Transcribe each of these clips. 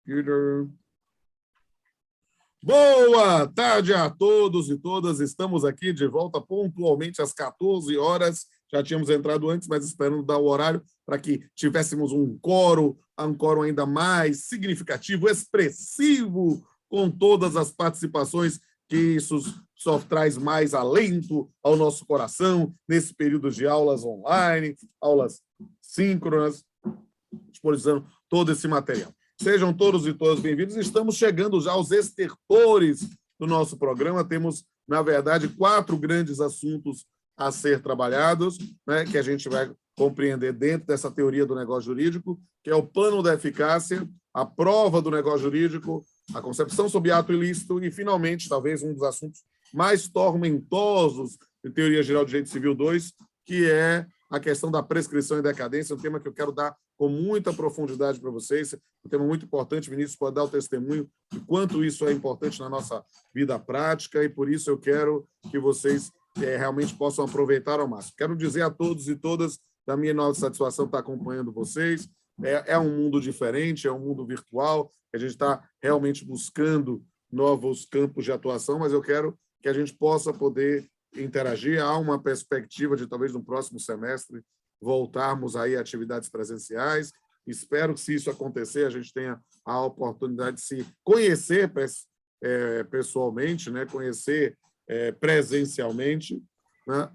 Peter. Boa tarde a todos e todas. Estamos aqui de volta pontualmente às 14 horas. Já tínhamos entrado antes, mas esperando dar o horário para que tivéssemos um coro ainda mais significativo, expressivo, com todas as participações, que isso só traz mais alento ao nosso coração nesse período de aulas online, aulas síncronas, disponibilizando todo esse material. Sejam todos e todas bem-vindos. Estamos chegando já aos estertores do nosso programa. Temos, na verdade, 4 grandes assuntos a ser trabalhados, né, que a gente vai compreender dentro dessa teoria do negócio jurídico, que é o plano da eficácia, a prova do negócio jurídico, a concepção sob ato ilícito e, finalmente, talvez um dos assuntos mais tormentosos de Teoria Geral de Direito Civil 2, que é a questão da prescrição e decadência, um tema que eu quero dar com muita profundidade para vocês, um tema muito importante. Vinícius pode dar o testemunho de quanto isso é importante na nossa vida prática, e por isso eu quero que vocês realmente possam aproveitar ao máximo. Quero dizer a todos e todas da minha enorme satisfação estar acompanhando vocês. É um mundo diferente, é um mundo virtual, a gente está realmente buscando novos campos de atuação, mas eu quero que a gente possa poder interagir. Há uma perspectiva de, talvez, no próximo semestre, voltarmos aí a atividades presenciais. Espero que, se isso acontecer, a gente tenha a oportunidade de se conhecer pessoalmente, né? Conhecer presencialmente, né?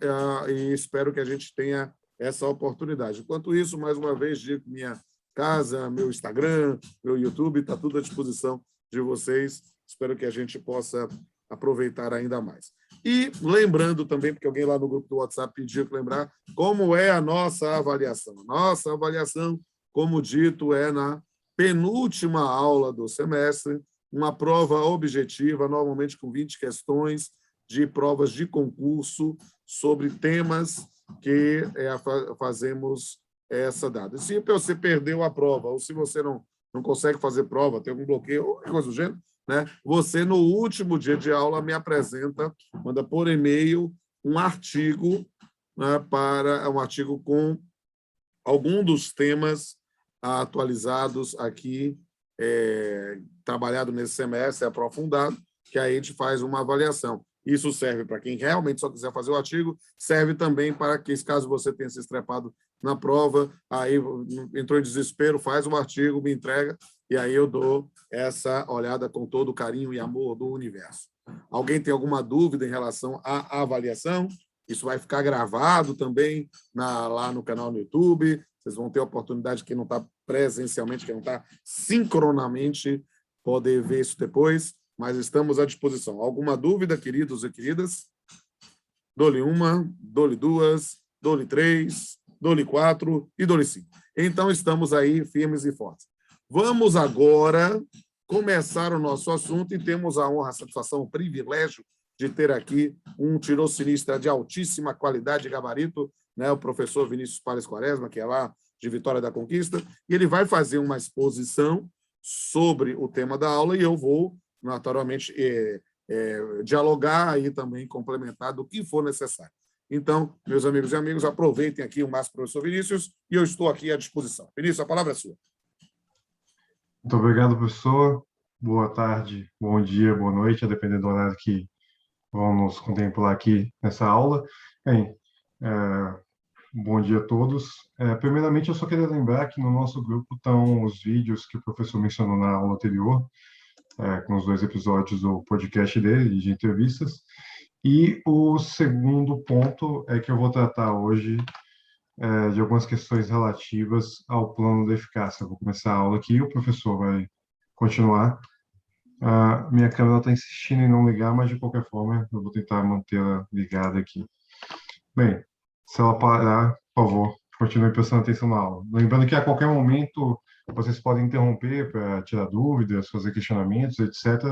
E espero que a gente tenha essa oportunidade. Enquanto isso, mais uma vez, digo, minha casa, meu Instagram, meu YouTube, está tudo à disposição de vocês. Espero que a gente possa aproveitar ainda mais. E lembrando também, porque alguém lá no grupo do WhatsApp pediu que lembrar, como é a nossa avaliação. Nossa avaliação, como dito, é na penúltima aula do semestre, uma prova objetiva, normalmente com 20 questões de provas de concurso sobre temas que fazemos essa data. Se você perdeu a prova, ou se você não consegue fazer prova, tem algum bloqueio, ou coisa do gênero, né? Você, no último dia de aula, me apresenta, manda por e-mail um artigo, né, um artigo com algum dos temas atualizados aqui, trabalhado nesse semestre, aprofundado, que aí a gente faz uma avaliação. Isso serve para quem realmente só quiser fazer o artigo, serve também para que, caso você tenha se estrepado na prova, aí entrou em desespero, faz um artigo, me entrega, e aí eu dou essa olhada com todo o carinho e amor do universo. Alguém tem alguma dúvida em relação à avaliação? Isso vai ficar gravado também lá no canal no YouTube. Vocês vão ter a oportunidade, quem não está presencialmente, quem não está sincronamente, poder ver isso depois, mas estamos à disposição. Alguma dúvida, queridos e queridas? Dou-lhe uma, dou-lhe duas, dou-lhe 3, dou-lhe 4 e dou-lhe 5. Então, estamos aí firmes e fortes. Vamos agora começar o nosso assunto, e temos a honra, a satisfação, o privilégio de ter aqui um tirocinista de altíssima qualidade e gabarito, né, o professor Vinícius Pales Quaresma, que é lá de Vitória da Conquista, e ele vai fazer uma exposição sobre o tema da aula, e eu vou, naturalmente, dialogar e também complementar do que for necessário. Então, meus amigos e amigas, aproveitem aqui o máximo, professor Vinícius, e eu estou aqui à disposição. Vinícius, a palavra é sua. Muito obrigado, professor. Boa tarde, bom dia, boa noite, a depender do horário que vão nos contemplar aqui nessa aula. Bem, bom dia a todos. Primeiramente, eu só queria lembrar que no nosso grupo estão os vídeos que o professor mencionou na aula anterior, com os 2 episódios do podcast dele, de entrevistas. E o segundo ponto é que eu vou tratar hoje de algumas questões relativas ao plano de eficácia. Eu vou começar a aula aqui e o professor vai continuar. Minha câmera está insistindo em não ligar, mas, de qualquer forma, eu vou tentar mantê-la ligada aqui. Bem, se ela parar, por favor, continue prestando atenção na aula. Lembrando que, a qualquer momento, vocês podem interromper para tirar dúvidas, fazer questionamentos, etc.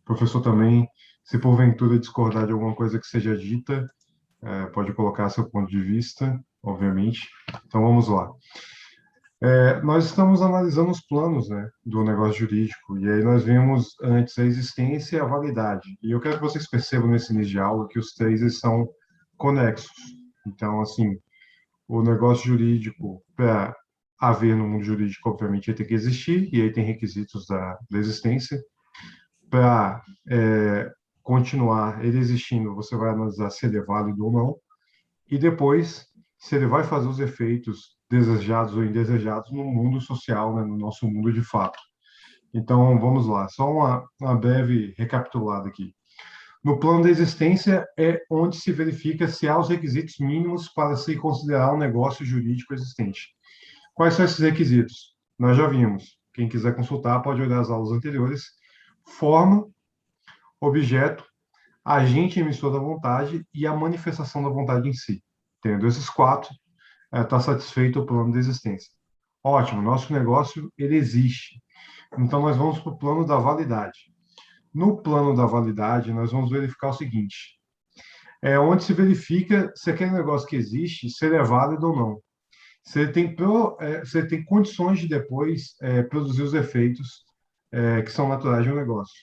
O professor também, se porventura discordar de alguma coisa que seja dita, pode colocar seu ponto de vista, obviamente. Então, vamos lá. Nós estamos analisando os planos, né, do negócio jurídico, e aí nós vimos antes a existência e a validade. E eu quero que vocês percebam nesse início de aula que os 3 eles são conexos. Então, assim, o negócio jurídico, para haver no mundo jurídico, obviamente, ele tem que existir, e aí tem requisitos da existência. Para continuar ele existindo, você vai analisar se ele é válido ou não, e depois, se ele vai fazer os efeitos desejados ou indesejados no mundo social, né, no nosso mundo de fato. Então, vamos lá, só uma breve recapitulada aqui. No plano da existência é onde se verifica se há os requisitos mínimos para se considerar um negócio jurídico existente. Quais são esses requisitos? Nós já vimos. Quem quiser consultar pode olhar as aulas anteriores. Forma, objeto, agente emissor da vontade e a manifestação da vontade em si. Tendo esses quatro, está satisfeito o plano de existência. Ótimo, nosso negócio ele existe. Então, nós vamos para o plano da validade. No plano da validade, nós vamos verificar o seguinte: é onde se verifica se aquele negócio que existe, se ele é válido ou não. Se ele tem condições de depois produzir os efeitos que são naturais de um negócio.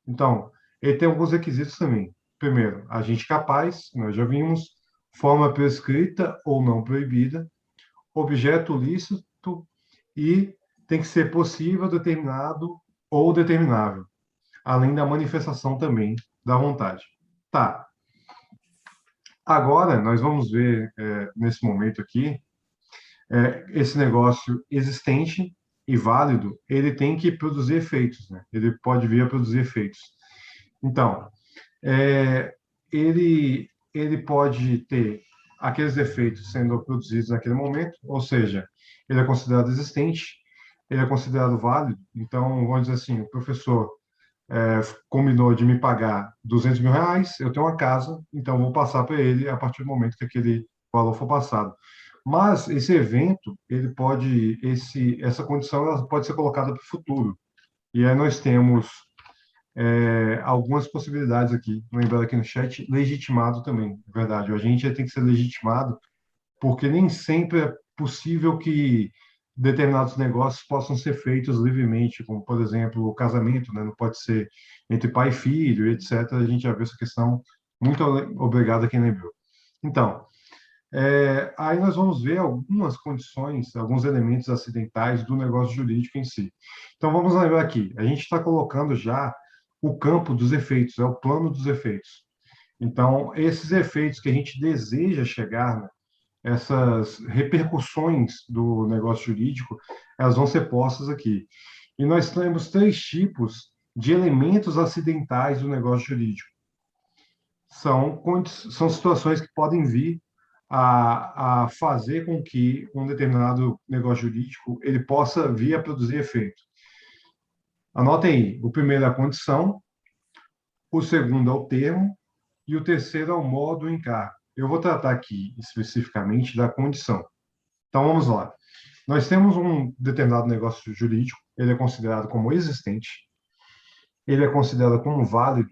Então, ele tem alguns requisitos também. Primeiro, agente capaz, nós já vimos, forma prescrita ou não proibida, objeto lícito e tem que ser possível, determinado ou determinável, além da manifestação também da vontade. Tá. Agora, nós vamos ver, nesse momento aqui, esse negócio existente e válido, ele tem que produzir efeitos, né? Ele pode vir a produzir efeitos. Então, ele pode ter aqueles efeitos sendo produzidos naquele momento, ou seja, ele é considerado existente, ele é considerado válido. Então, vamos dizer assim, o professor combinou de me pagar R$ 200.000, eu tenho uma casa, então vou passar para ele a partir do momento que aquele valor for passado. Mas esse evento, essa condição, ela pode ser colocada para o futuro. E aí nós temos algumas possibilidades aqui. Lembrando aqui no chat, legitimado também, é verdade. O agente tem que ser legitimado, porque nem sempre é possível que determinados negócios possam ser feitos livremente, como, por exemplo, o casamento, né? Não pode ser entre pai e filho, etc. A gente já viu essa questão. Muito obrigado a quem lembrou. Então, aí nós vamos ver algumas condições, alguns elementos acidentais do negócio jurídico em si. Então, vamos lembrar aqui, a gente está colocando já o campo dos efeitos, é o plano dos efeitos. Então, esses efeitos que a gente deseja chegar, né, essas repercussões do negócio jurídico, elas vão ser postas aqui. E nós temos 3 tipos de elementos acidentais do negócio jurídico. São situações que podem vir a fazer com que um determinado negócio jurídico ele possa vir a produzir efeito. Anotem aí, o primeiro é a condição, o segundo é o termo e o terceiro é o modo do encargo. Eu vou tratar aqui especificamente da condição. Então vamos lá. Nós temos um determinado negócio jurídico, ele é considerado como existente, ele é considerado como válido,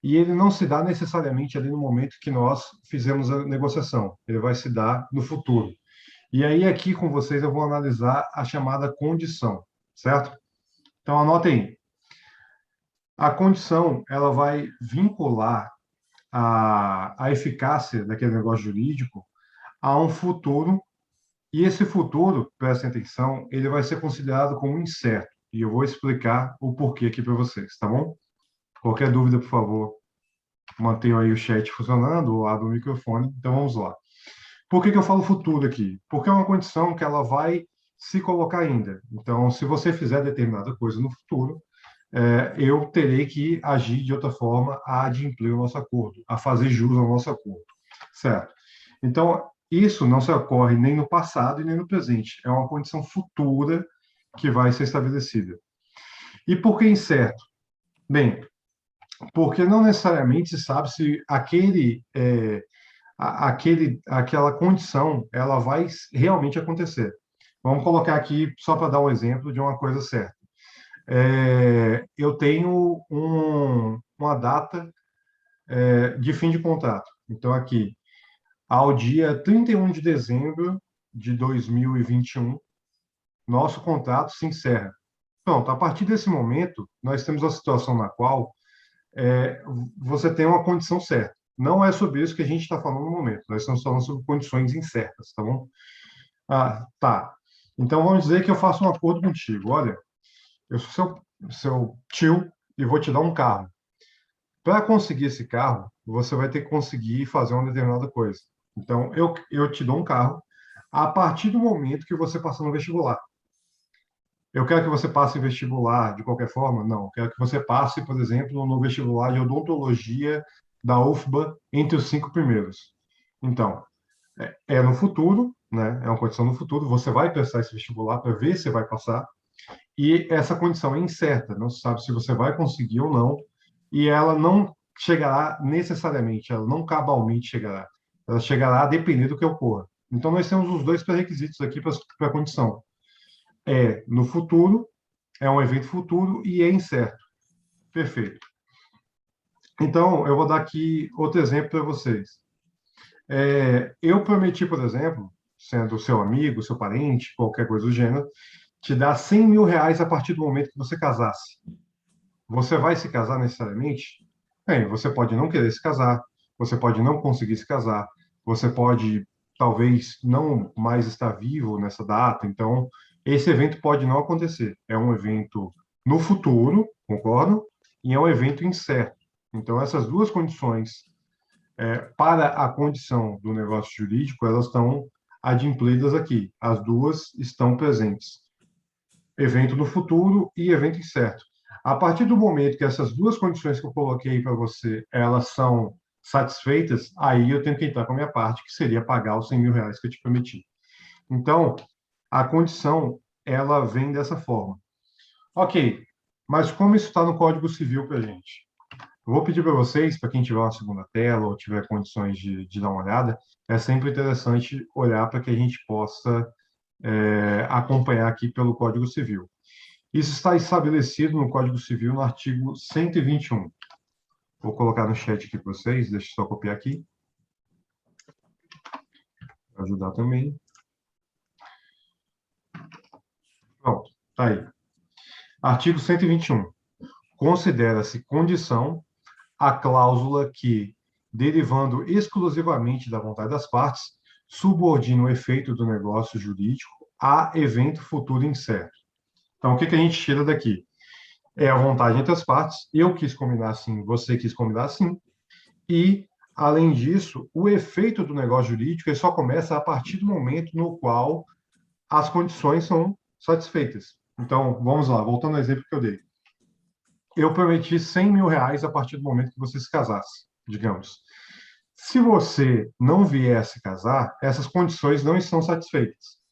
e ele não se dá necessariamente ali no momento que nós fizemos a negociação, ele vai se dar no futuro. E aí aqui com vocês eu vou analisar a chamada condição, certo? Então anotem aí. A condição, ela vai vincular a eficácia daquele negócio jurídico a um futuro, e esse futuro, prestem atenção, ele vai ser considerado como incerto. E eu vou explicar o porquê aqui para vocês, tá bom? Qualquer dúvida, por favor, mantenham aí o chat funcionando ou abra o microfone. Então vamos lá. Por que eu falo futuro aqui? Porque é uma condição que ela vai se colocar ainda. Então, se você fizer determinada coisa no futuro, eu terei que agir de outra forma a adimplir o nosso acordo, a fazer jus ao nosso acordo, certo? Então, isso não se ocorre nem no passado e nem no presente. É uma condição futura que vai ser estabelecida. E por que incerto? Bem, porque não necessariamente se sabe se aquela condição ela vai realmente acontecer. Vamos colocar aqui, só para dar um exemplo de uma coisa certa. Eu tenho uma data de fim de contrato. Então, aqui, ao dia 31 de dezembro de 2021, nosso contrato se encerra. Pronto, a partir desse momento, nós temos a situação na qual você tem uma condição certa. Não é sobre isso que a gente está falando no momento. Nós estamos falando sobre condições incertas, tá bom? Tá. Então, vamos dizer que eu faço um acordo contigo. Olha, eu sou seu tio e vou te dar um carro. Para conseguir esse carro, você vai ter que conseguir fazer uma determinada coisa. Então, eu te dou um carro a partir do momento que você passar no vestibular. Eu quero que você passe em vestibular de qualquer forma? Não. Eu quero que você passe, por exemplo, no vestibular de odontologia da UFBA entre os 5 primeiros. Então, é no futuro, né? É uma condição no futuro. Você vai prestar esse vestibular para ver se vai passar. E essa condição é incerta, não se sabe se você vai conseguir ou não, e ela não chegará necessariamente, ela não cabalmente chegará. Ela chegará a depender do que ocorra. Então, nós temos os dois pré-requisitos aqui para a condição. É no futuro, é um evento futuro e é incerto. Perfeito. Então, eu vou dar aqui outro exemplo para vocês. Eu prometi, por exemplo, sendo seu amigo, seu parente, qualquer coisa do gênero, te dar 100 mil reais a partir do momento que você casasse. Você vai se casar necessariamente? Bem, você pode não querer se casar, você pode não conseguir se casar, você pode talvez não mais estar vivo nessa data, então esse evento pode não acontecer. É um evento no futuro, concordo? E é um evento incerto. Então essas duas condições para a condição do negócio jurídico, elas estão adimplidas aqui. As duas estão presentes. Evento no futuro e evento incerto. A partir do momento que essas duas condições que eu coloquei para você, elas são satisfeitas, aí eu tenho que entrar com a minha parte, que seria pagar os 100 mil reais que eu te prometi. Então, a condição, ela vem dessa forma. Ok, mas como isso está no Código Civil para a gente? Eu vou pedir para vocês, para quem tiver uma segunda tela ou tiver condições de dar uma olhada, é sempre interessante olhar para que a gente possa acompanhar aqui pelo Código Civil. Isso está estabelecido no Código Civil, no artigo 121. Vou colocar no chat aqui para vocês, deixa eu só copiar aqui, para ajudar também. Pronto, está aí. Artigo 121. Considera-se condição a cláusula que, derivando exclusivamente da vontade das partes, subordina o efeito do negócio jurídico a evento futuro incerto. Então, o que a gente tira daqui? É a vontade entre as partes, eu quis combinar assim, você quis combinar assim, e, além disso, o efeito do negócio jurídico ele só começa a partir do momento no qual as condições são satisfeitas. Então, vamos lá, voltando ao exemplo que eu dei. Eu prometi 100 mil reais a partir do momento que você se casasse, digamos. Se você não vier a se casar, essas condições não estão satisfeitas.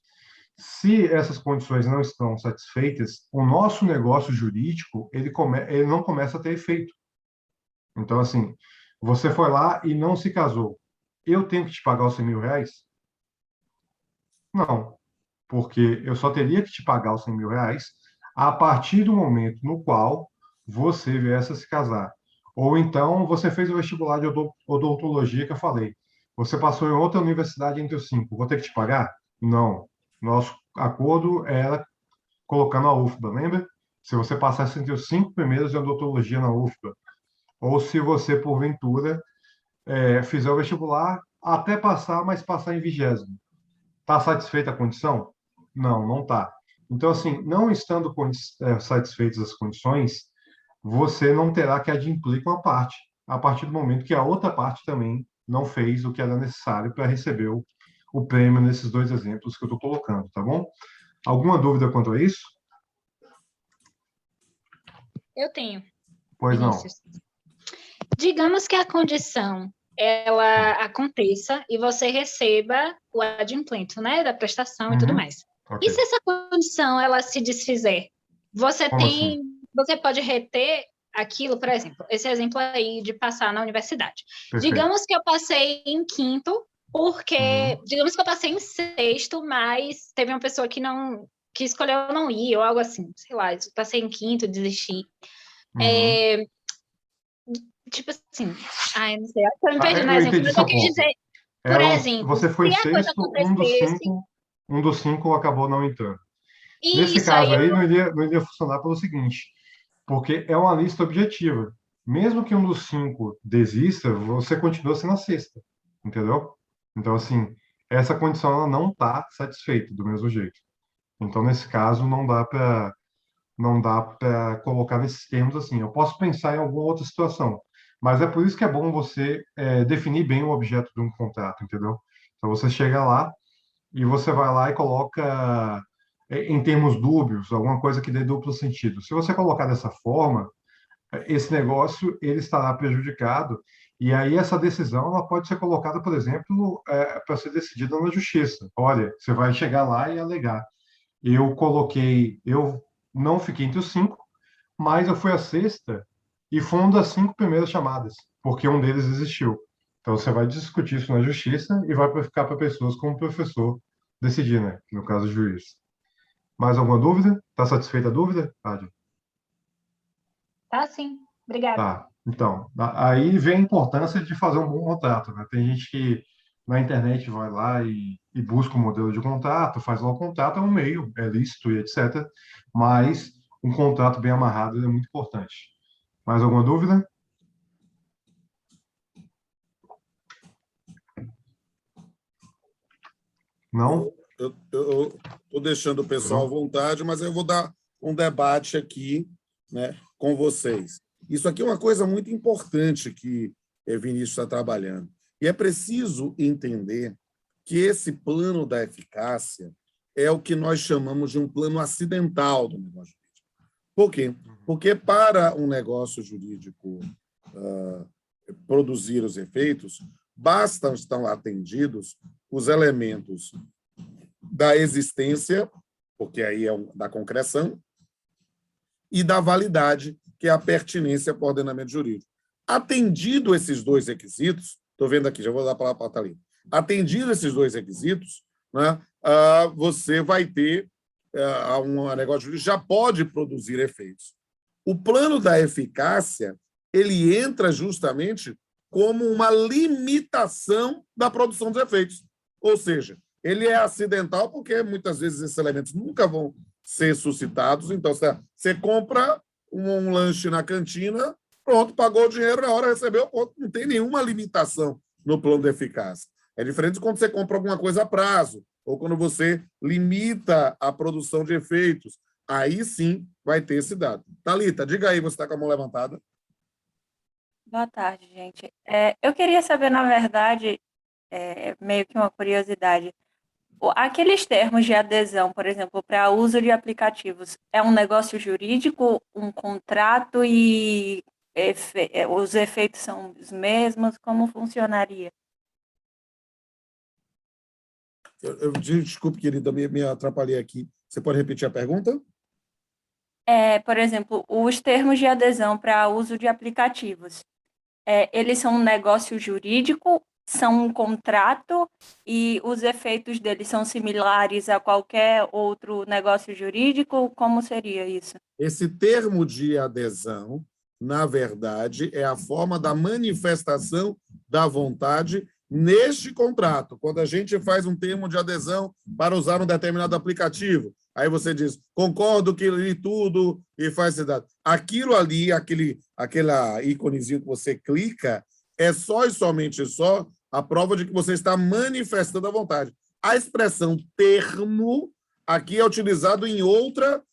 Se essas condições não estão satisfeitas, o nosso negócio jurídico ele não começa a ter efeito. Então, assim, você foi lá e não se casou. Eu tenho que te pagar os 100 mil reais? Não, porque eu só teria que te pagar os 100 mil reais a partir do momento no qual você viesse a se casar. Ou então você fez o vestibular de odontologia que eu falei. Você passou em outra universidade entre os 5. Vou ter que te pagar? Não. Nosso acordo era colocando a UFBA, lembra? Se você passasse entre os 5 primeiros de odontologia na UFBA, ou se você, porventura, fizer o vestibular, até passar, mas passar em 20º. Está satisfeita a condição? Não, não está. Então, assim, não estando satisfeitas as condições, você não terá que adimplir com a parte, a partir do momento que a outra parte também não fez o que era necessário para receber o prêmio nesses dois exemplos que eu estou colocando, tá bom? Alguma dúvida quanto a isso? Eu tenho. Pois Vinícius. não. Digamos que a condição ela aconteça e você receba o adimplento, né, da prestação e tudo mais. Okay. E se essa condição ela se desfizer? Você pode reter aquilo, por exemplo, esse exemplo aí de passar na universidade. Perfeito. Digamos que eu passei em quinto, porque digamos que eu passei em sexto, mas teve uma pessoa que escolheu não ir, ou algo assim, sei lá, eu passei em quinto, desisti. Tipo assim, não sei, eu me perdi no exemplo, mas eu quis dizer, por exemplo, você foi se a coisa sexto, acontecesse... um dos cinco acabou não entrando. Isso, nesse caso aí, não iria funcionar pelo seguinte, porque é uma lista objetiva. Mesmo que um dos 5 desista, você continua sendo a sexta, entendeu? Então, assim, essa condição ela não está satisfeita do mesmo jeito. Então, nesse caso, não dá para colocar nesses termos assim. Eu posso pensar em alguma outra situação, mas é por isso que é bom você definir bem o objeto de um contrato, entendeu? Então, você chega lá e você vai lá e coloca em termos dúbios, alguma coisa que dê duplo sentido. Se você colocar dessa forma, esse negócio ele estará prejudicado e aí essa decisão ela pode ser colocada, por exemplo, para ser decidida na justiça. Olha, você vai chegar lá e alegar. Eu não fiquei entre os cinco, mas eu fui a sexta e fui uma das cinco primeiras chamadas, porque um deles existiu. Então você vai discutir isso na justiça e vai ficar para pessoas como o professor decidir, né? No caso, o juiz. Mais alguma dúvida? Está satisfeita a dúvida, Adi? Tá, sim. Obrigada. Tá. Então, aí vem a importância de fazer um bom contrato, né? Tem gente que na internet vai lá e busca um modelo de contrato, faz lá o contrato, é um meio, é lícito e etc. Mas um contrato bem amarrado é muito importante. Mais alguma dúvida? Não? Eu estou deixando o pessoal à vontade, mas eu vou dar um debate aqui, né, com vocês. Isso aqui é uma coisa muito importante que Vinícius está trabalhando. E é preciso entender que esse plano da eficácia é o que nós chamamos de um plano acidental do negócio jurídico. Por quê? Porque para um negócio jurídico produzir os efeitos, bastam estar atendidos os elementos da existência, porque aí é da concreção, e da validade, que é a pertinência para o ordenamento jurídico. Atendido esses dois requisitos, estou vendo aqui, já vou dar a palavra para a Thalita. Atendido esses dois requisitos, né, você vai ter um negócio jurídico, já pode produzir efeitos. O plano da eficácia, ele entra justamente como uma limitação da produção dos efeitos. Ou seja, ele é acidental porque muitas vezes esses elementos nunca vão ser suscitados. Então, você compra um lanche na cantina, pronto, pagou o dinheiro, na hora recebeu, pronto, não tem nenhuma limitação no plano de eficácia. É diferente de quando você compra alguma coisa a prazo, ou quando você limita a produção de efeitos. Aí sim vai ter esse dado. Thalita, diga aí, você está com a mão levantada. Boa tarde, gente. Eu queria saber, na verdade, meio que uma curiosidade, aqueles termos de adesão, por exemplo, para uso de aplicativos, é um negócio jurídico, um contrato e os efeitos são os mesmos? Como funcionaria? Desculpe, querida, me atrapalhei aqui. Você pode repetir a pergunta? Por exemplo, os termos de adesão para uso de aplicativos, eles são um negócio jurídico, são um contrato e os efeitos deles são similares a qualquer outro negócio jurídico? Como seria isso? Esse termo de adesão, na verdade, é a forma da manifestação da vontade neste contrato. Quando a gente faz um termo de adesão para usar um determinado aplicativo, aí você diz, concordo que li tudo e faz esse dado. Aquilo ali, aquela íconezinho que você clica, é só e somente só a prova de que você está manifestando a vontade. A expressão termo aqui é utilizado em outra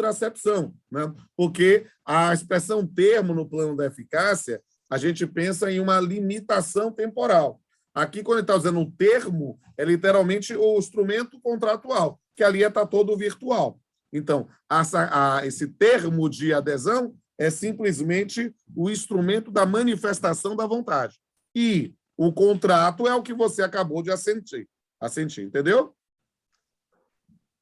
acepção, né? Porque a expressão termo no plano da eficácia, a gente pensa em uma limitação temporal. Aqui, quando ele está usando um termo, é literalmente o instrumento contratual, que ali está todo virtual. Então, esse termo de adesão é simplesmente o instrumento da manifestação da vontade. E o contrato é o que você acabou de assentir, entendeu?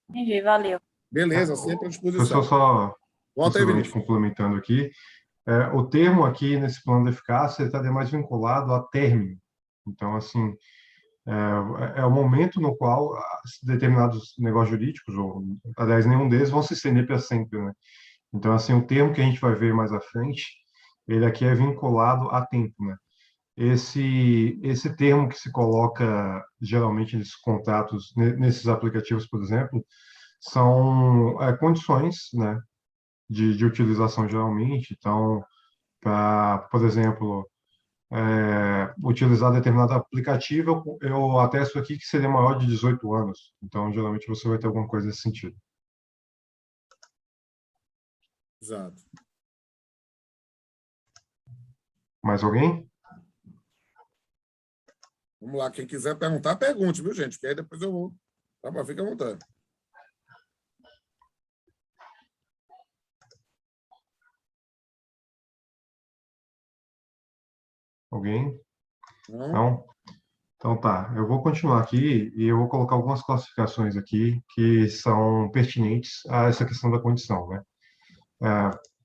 Entendi, valeu. Beleza, sempre à disposição. Professor, só Volta aí, possivelmente Vinícius. complementando aqui, o termo aqui nesse plano de eficácia está mais vinculado a término. Então, assim, é o momento no qual determinados negócios jurídicos, ou, aliás, nenhum deles vão se estender para sempre, né? Então, assim, o termo que a gente vai ver mais à frente, ele aqui é vinculado a tempo, né? Esse termo que se coloca geralmente nesses contratos, nesses aplicativos, por exemplo, são condições, né, de utilização geralmente. Então, por exemplo, utilizar determinado aplicativo, eu atesto aqui que seria maior de 18 anos. Então, geralmente, você vai ter alguma coisa nesse sentido. Exato. Mais alguém? Vamos lá, quem quiser perguntar, pergunte, viu, gente? Porque aí depois eu vou. Tá bom, fica à vontade. Alguém? Não? Não? Então tá, eu vou continuar aqui e eu vou colocar algumas classificações aqui que são pertinentes a essa questão da condição, né?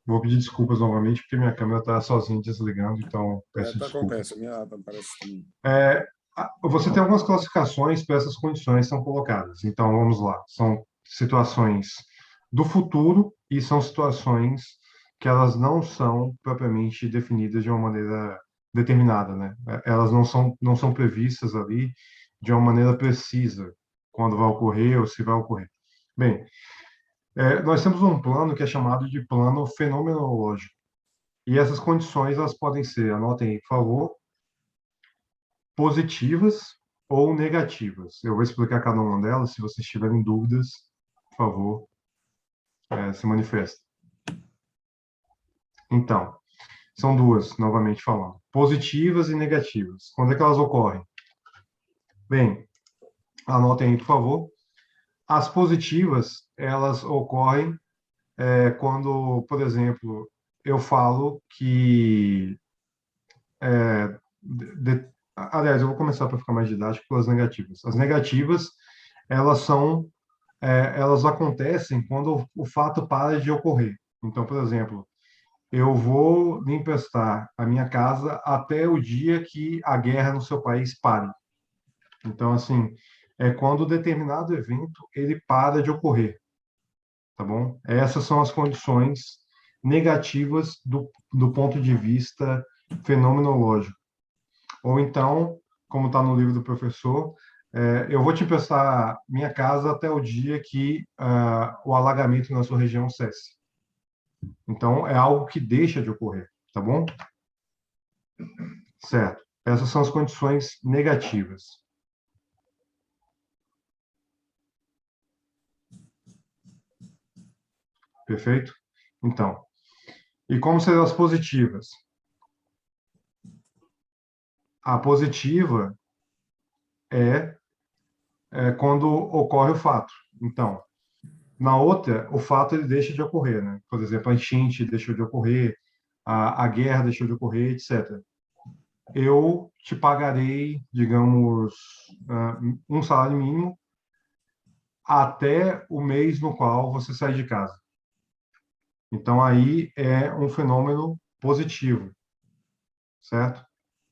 Vou pedir desculpas novamente porque minha câmera está sozinha desligando, então peço Tá, desculpas. acontece. A minha parece também. Você tem algumas classificações para essas condições que são colocadas. Então, vamos lá. São situações do futuro e são situações que elas não são propriamente definidas de uma maneira determinada, né? Elas não são previstas ali de uma maneira precisa quando vai ocorrer ou se vai ocorrer. Bem, nós temos um plano que é chamado de plano fenomenológico. E essas condições, elas podem ser, anotem aí, por favor, positivas ou negativas. Eu vou explicar cada uma delas. Se vocês tiverem dúvidas, por favor, se manifestem. Então, são duas, novamente falando. Positivas e negativas. Quando é que elas ocorrem? Bem, anotem aí, por favor. As positivas, elas ocorrem quando, por exemplo, eu falo que... aliás, eu vou começar para ficar mais didático pelas negativas. As negativas, elas elas acontecem quando o fato para de ocorrer. Então, por exemplo, eu vou lhe emprestar a minha casa até o dia que a guerra no seu país pare. Então, assim, é quando determinado evento ele para de ocorrer, tá bom? Essas são as condições negativas do ponto de vista fenomenológico. Ou então, como está no livro do professor, eu vou te emprestar minha casa até o dia que o alagamento na sua região cesse. Então, é algo que deixa de ocorrer, tá bom? Certo. Essas são as condições negativas. Perfeito? Então, e como seriam as positivas? A positiva é quando ocorre o fato. Então, na outra, o fato ele deixa de ocorrer, né? Por exemplo, a enchente deixou de ocorrer, a guerra deixou de ocorrer, etc. Eu te pagarei, digamos, um salário mínimo até o mês no qual você sai de casa. Então, aí é um fenômeno positivo, certo?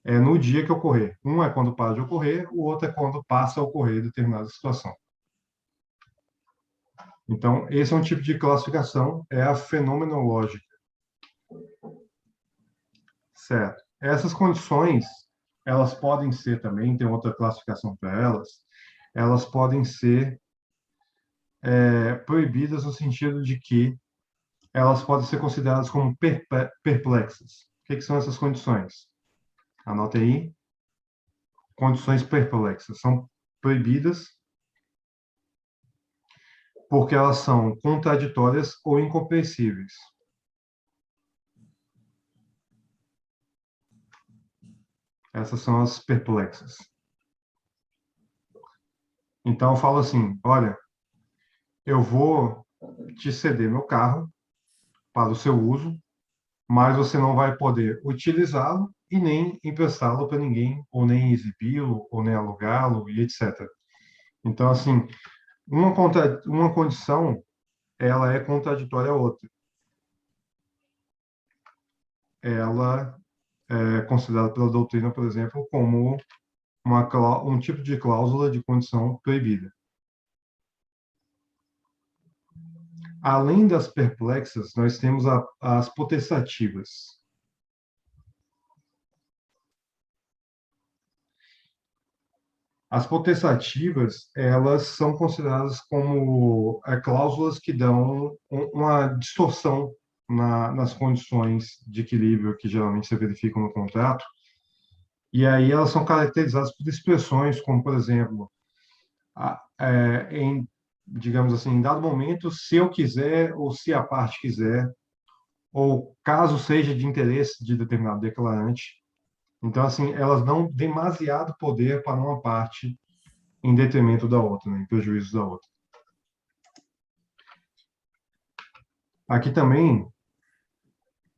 É no dia que ocorrer. Um é quando para de ocorrer, o outro é quando passa a ocorrer determinada situação. Então, esse é um tipo de classificação, é a fenomenológica. Certo. Essas condições, elas podem ser também, tem outra classificação para elas podem ser proibidas no sentido de que elas podem ser consideradas como perplexas. O que são essas condições? Anote aí. Condições perplexas. São proibidas porque elas são contraditórias ou incompreensíveis. Essas são as perplexas. Então, eu falo assim, olha, eu vou te ceder meu carro para o seu uso, mas você não vai poder utilizá-lo e nem emprestá-lo para ninguém, ou nem exibi-lo, ou nem alugá-lo, e etc. Então, assim, uma condição, ela é contraditória à outra. Ela é considerada pela doutrina, por exemplo, como um tipo de cláusula de condição proibida. Além das perplexas, nós temos as potestativas. As potestativas, elas são consideradas como cláusulas que dão uma distorção nas condições de equilíbrio que geralmente se verificam no contrato, e aí elas são caracterizadas por expressões como, por exemplo, digamos assim, em dado momento, se eu quiser ou se a parte quiser, ou caso seja de interesse de determinado declarante. Então, assim, elas dão demasiado poder para uma parte em detrimento da outra, né, em prejuízo da outra. Aqui também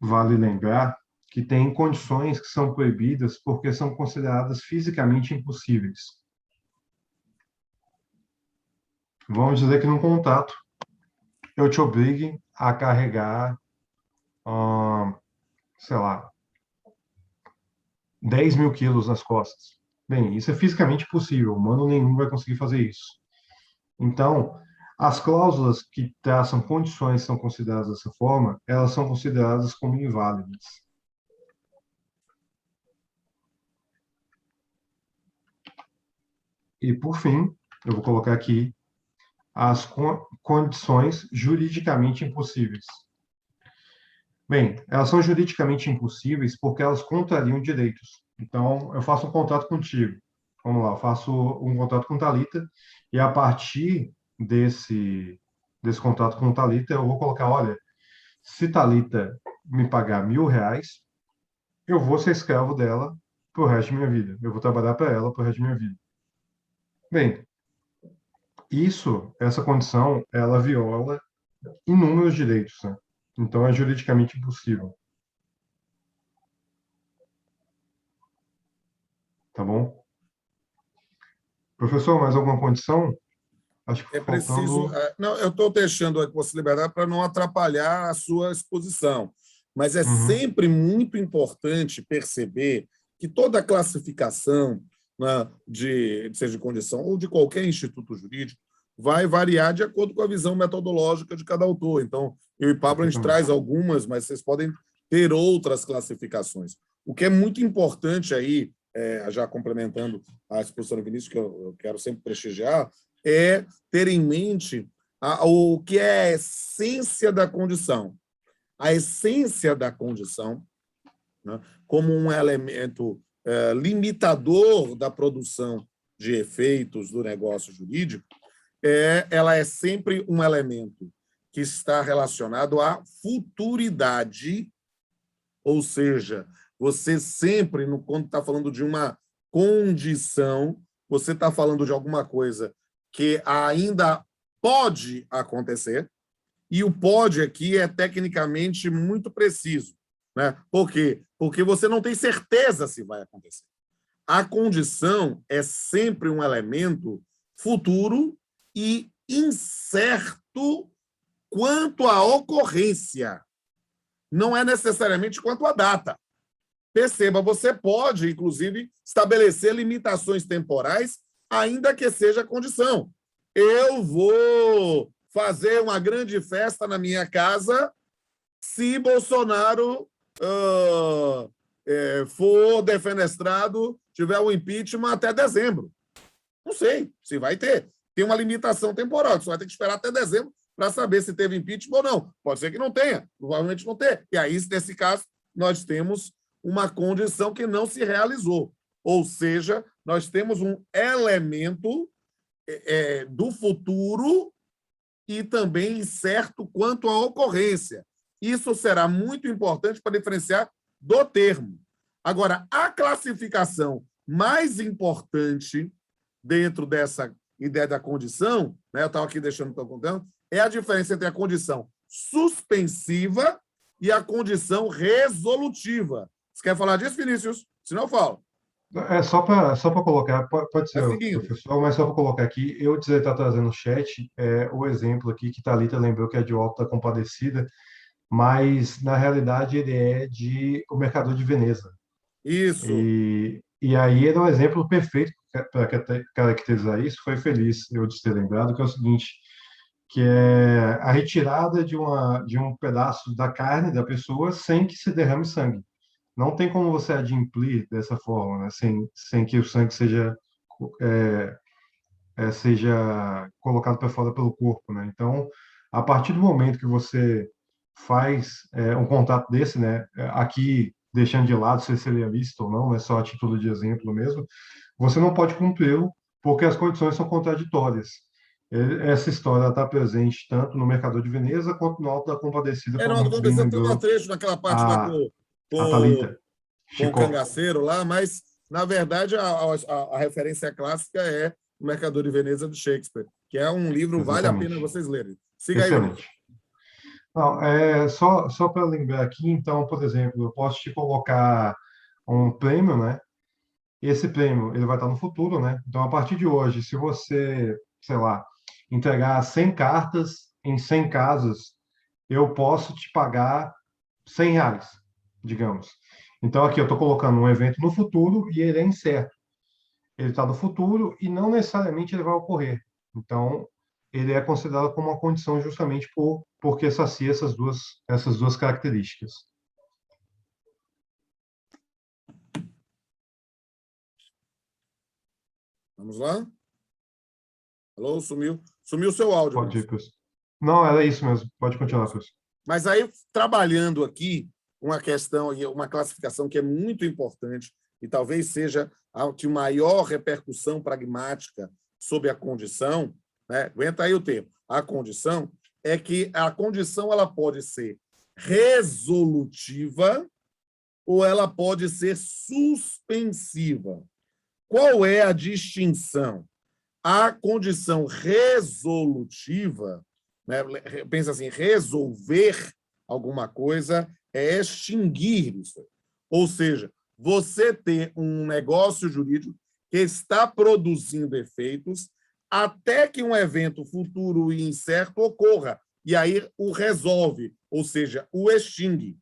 vale lembrar que tem condições que são proibidas porque são consideradas fisicamente impossíveis. Vamos dizer que num contrato eu te obrigue a carregar, sei lá, 10 mil quilos nas costas. Bem, isso é fisicamente impossível, humano nenhum vai conseguir fazer isso. Então, as cláusulas que traçam condições que são consideradas dessa forma, elas são consideradas como inválidas. E, por fim, eu vou colocar aqui as condições juridicamente impossíveis. Bem, elas são juridicamente impossíveis porque elas contrariam direitos. Então, eu faço um contrato contigo. Vamos lá, eu faço um contrato com Thalita e a partir desse contrato com Thalita, eu vou colocar, olha, se Thalita me pagar R$ 1.000, eu vou ser escravo dela pro resto da minha vida. Eu vou trabalhar para ela pro resto da minha vida. Bem, essa condição, ela viola inúmeros direitos, né? Então, é juridicamente impossível. Tá bom? Professor, mais alguma condição? Acho que É preciso. faltando... Não, eu estou deixando aqui você liberdade para não atrapalhar a sua exposição, mas é Uhum. sempre muito importante perceber que toda classificação, né, seja de condição ou de qualquer instituto jurídico, vai variar de acordo com a visão metodológica de cada autor. Então, eu e Pablo, a gente traz algumas, mas vocês podem ter outras classificações. O que é muito importante aí, já complementando a exposição do Vinícius, que eu quero sempre prestigiar, é ter em mente o que é a essência da condição. A essência da condição, né, como um elemento limitador da produção de efeitos do negócio jurídico, ela é sempre um elemento que está relacionado à futuridade, ou seja, você sempre, quando está falando de uma condição, você está falando de alguma coisa que ainda pode acontecer, e o pode aqui é tecnicamente muito preciso, né? Por quê? Porque você não tem certeza se vai acontecer. A condição é sempre um elemento futuro e incerto quanto à ocorrência. Não é necessariamente quanto à data. Perceba, você pode, inclusive, estabelecer limitações temporais, ainda que seja condição. Eu vou fazer uma grande festa na minha casa se Bolsonaro for defenestrado, tiver o impeachment até dezembro. Não sei se vai ter. Tem uma limitação temporal, você vai ter que esperar até dezembro para saber se teve impeachment ou não. Pode ser que não tenha, provavelmente não tenha. E aí, nesse caso, nós temos uma condição que não se realizou. Ou seja, nós temos um elemento do futuro e também incerto quanto à ocorrência. Isso será muito importante para diferenciar do termo. Agora, a classificação mais importante dentro dessa ideia da condição, né, eu estava aqui deixando o contando, é a diferença entre a condição suspensiva e a condição resolutiva. Você quer falar disso, Vinícius? Se não, eu falo. Só para colocar, pode ser, seguindo. professor, mas só para colocar aqui, eu está trazendo no chat o exemplo aqui que Thalita lembrou que é de O Auto da Compadecida, mas na realidade ele é de O Mercador de Veneza. Isso. E aí era um exemplo perfeito para caracterizar isso, foi feliz eu de ter lembrado, que é o seguinte, que é a retirada de um pedaço da carne da pessoa sem que se derrame sangue. Não tem como você adimplir dessa forma, né? sem que o sangue seja colocado para fora pelo corpo, né? Então, a partir do momento que você faz um contato desse, né? Aqui, deixando de lado se seria lícito ou não, é só a título de exemplo mesmo, você não pode cumpri-lo porque as condições são contraditórias. Essa história está presente tanto no Mercador de Veneza quanto no Alto da Compadecida, como Não, muito bem aconteceu até um lembrou trecho naquela parte lá a, a Thalita com o Chicó. cangaceiro lá, mas, na verdade, a referência clássica é O Mercador de Veneza, de Shakespeare, que é um livro vale a pena Exatamente. vocês lerem. Siga aí, William. Excelente. Não, só para lembrar aqui, então, por exemplo, eu posso te colocar um prêmio, né? Esse prêmio, ele vai estar no futuro, né? Então, a partir de hoje, se você, sei lá, entregar 100 cartas em 100 casas, eu posso te pagar R$ 100, digamos. Então, aqui eu estou colocando um evento no futuro e ele é incerto. Ele está no futuro e não necessariamente ele vai ocorrer. Então, ele é considerado como uma condição justamente porque sacia essas duas características. Vamos lá? Alô, sumiu. Sumiu o seu áudio. Pode ir, professor. Não, era isso mesmo. Pode continuar, professor. Mas aí, trabalhando aqui, uma questão, uma classificação que é muito importante e talvez seja a de maior repercussão pragmática sobre a condição, né? Aguenta aí o termo. A condição é que a condição ela pode ser resolutiva ou ela pode ser suspensiva. Qual é a distinção? A condição resolutiva, né, pensa assim, resolver alguma coisa é extinguir isso. Ou seja, você ter um negócio jurídico que está produzindo efeitos até que um evento futuro e incerto ocorra, e aí o resolve, ou seja, o extingue.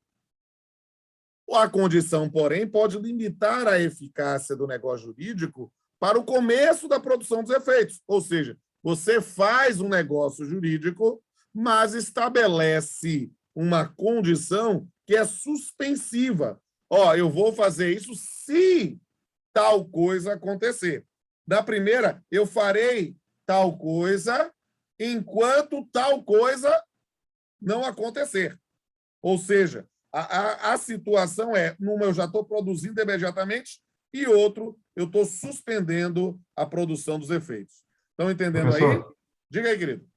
A condição, porém, pode limitar a eficácia do negócio jurídico para o começo da produção dos efeitos. Ou seja, você faz um negócio jurídico, mas estabelece uma condição que é suspensiva. Eu vou fazer isso se tal coisa acontecer. Da primeira, eu farei tal coisa enquanto tal coisa não acontecer. Ou seja, a situação é, numa eu já estou produzindo imediatamente e outro eu estou suspendendo a produção dos efeitos. Estão entendendo aí? Professor, Diga aí, querido.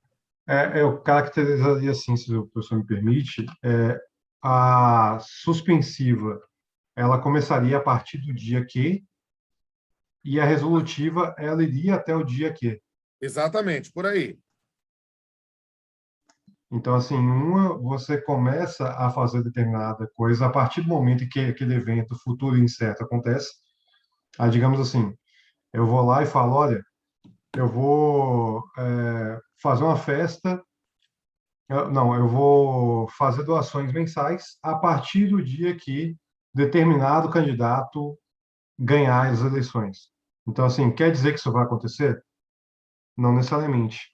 eu caracterizaria assim, se o professor me permite, a suspensiva, ela começaria a partir do dia que, e a resolutiva, ela iria até o dia que. Exatamente, por aí. Então, assim, você começa a fazer determinada coisa a partir do momento em que aquele evento futuro e incerto acontece. Aí, digamos assim, eu vou lá e falo, olha, eu vou fazer uma festa, eu vou fazer doações mensais a partir do dia que determinado candidato ganhar as eleições. Então, assim, quer dizer que isso vai acontecer? Não necessariamente.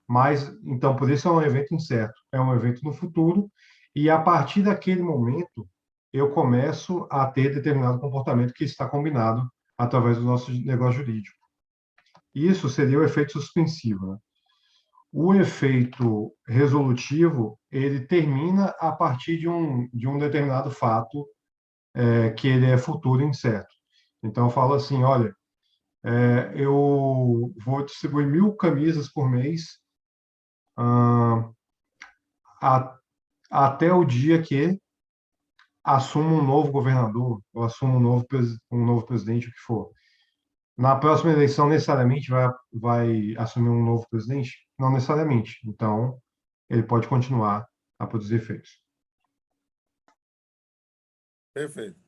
Mas, então, por isso é um evento incerto. É um evento no futuro e, a partir daquele momento, eu começo a ter determinado comportamento que está combinado através do nosso negócio jurídico. Isso seria o efeito suspensivo, né? O efeito resolutivo, ele termina a partir de um determinado fato que ele é futuro e incerto. Então, eu falo assim, olha, eu vou distribuir 1.000 camisas por mês até o dia que assuma um novo governador ou assuma um novo presidente, o que for. Na próxima eleição, necessariamente vai assumir um novo presidente? Não necessariamente. Então, ele pode continuar a produzir efeitos. Perfeito.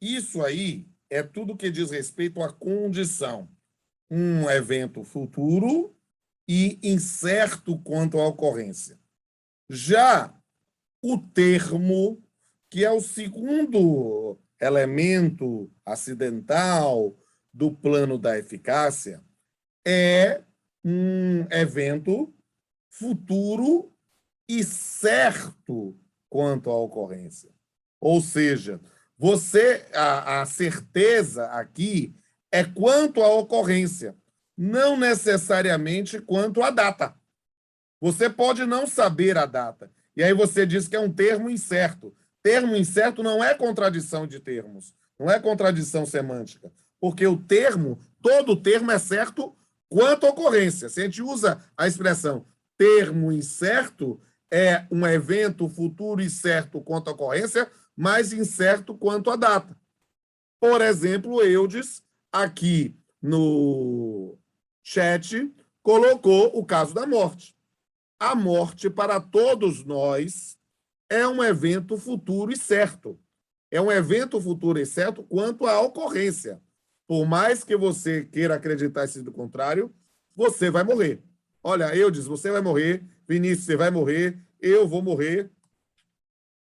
Isso aí é tudo que diz respeito à condição. Um evento futuro e incerto quanto à ocorrência. Já o termo, que é o segundo elemento acidental do plano da eficácia, é um evento futuro e certo quanto à ocorrência. Ou seja, a certeza aqui é quanto à ocorrência, não necessariamente quanto à data. Você pode não saber a data. E aí você diz que é um termo incerto. Termo incerto não é contradição de termos, não é contradição semântica, porque o termo, todo termo é certo quanto à ocorrência. Se a gente usa a expressão termo incerto, é um evento futuro incerto quanto à ocorrência, mas incerto quanto à data. Por exemplo, Eudes, aqui no chat, colocou o caso da morte. A morte, para todos nós, é um evento futuro e certo. É um evento futuro e certo quanto à ocorrência. Por mais que você queira acreditar do contrário, você vai morrer. Olha, Eudes, você vai morrer, Vinícius, você vai morrer, eu vou morrer,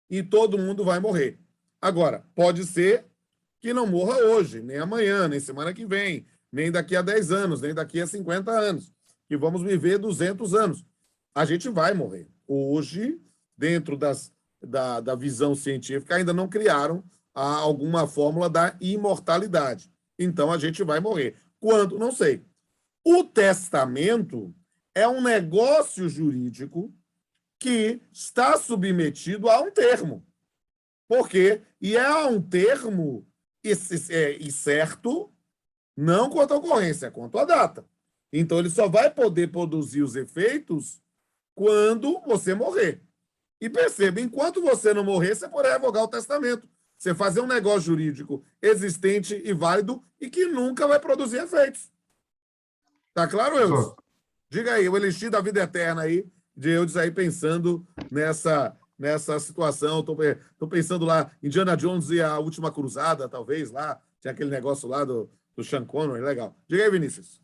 e todo mundo vai morrer. Agora, pode ser que não morra hoje, nem amanhã, nem semana que vem, nem daqui a 10 anos, nem daqui a 50 anos, que vamos viver 200 anos. A gente vai morrer. Hoje, dentro da visão científica, ainda não criaram alguma fórmula da imortalidade. Então, a gente vai morrer. Quando? Não sei. O testamento é um negócio jurídico que está submetido a um termo. Por quê? E é um termo certo, não quanto à ocorrência, quanto à data. Então, ele só vai poder produzir os efeitos quando você morrer. E perceba, enquanto você não morrer, você pode revogar o testamento. Você fazer um negócio jurídico existente e válido e que nunca vai produzir efeitos. Tá claro, Eudes? Diga aí, o elixir da vida eterna aí, de Eudes aí pensando nessa situação. Estou pensando lá, Indiana Jones e a Última Cruzada, talvez, lá. Tinha aquele negócio lá do Sean Connery, legal. Diga aí, Vinícius.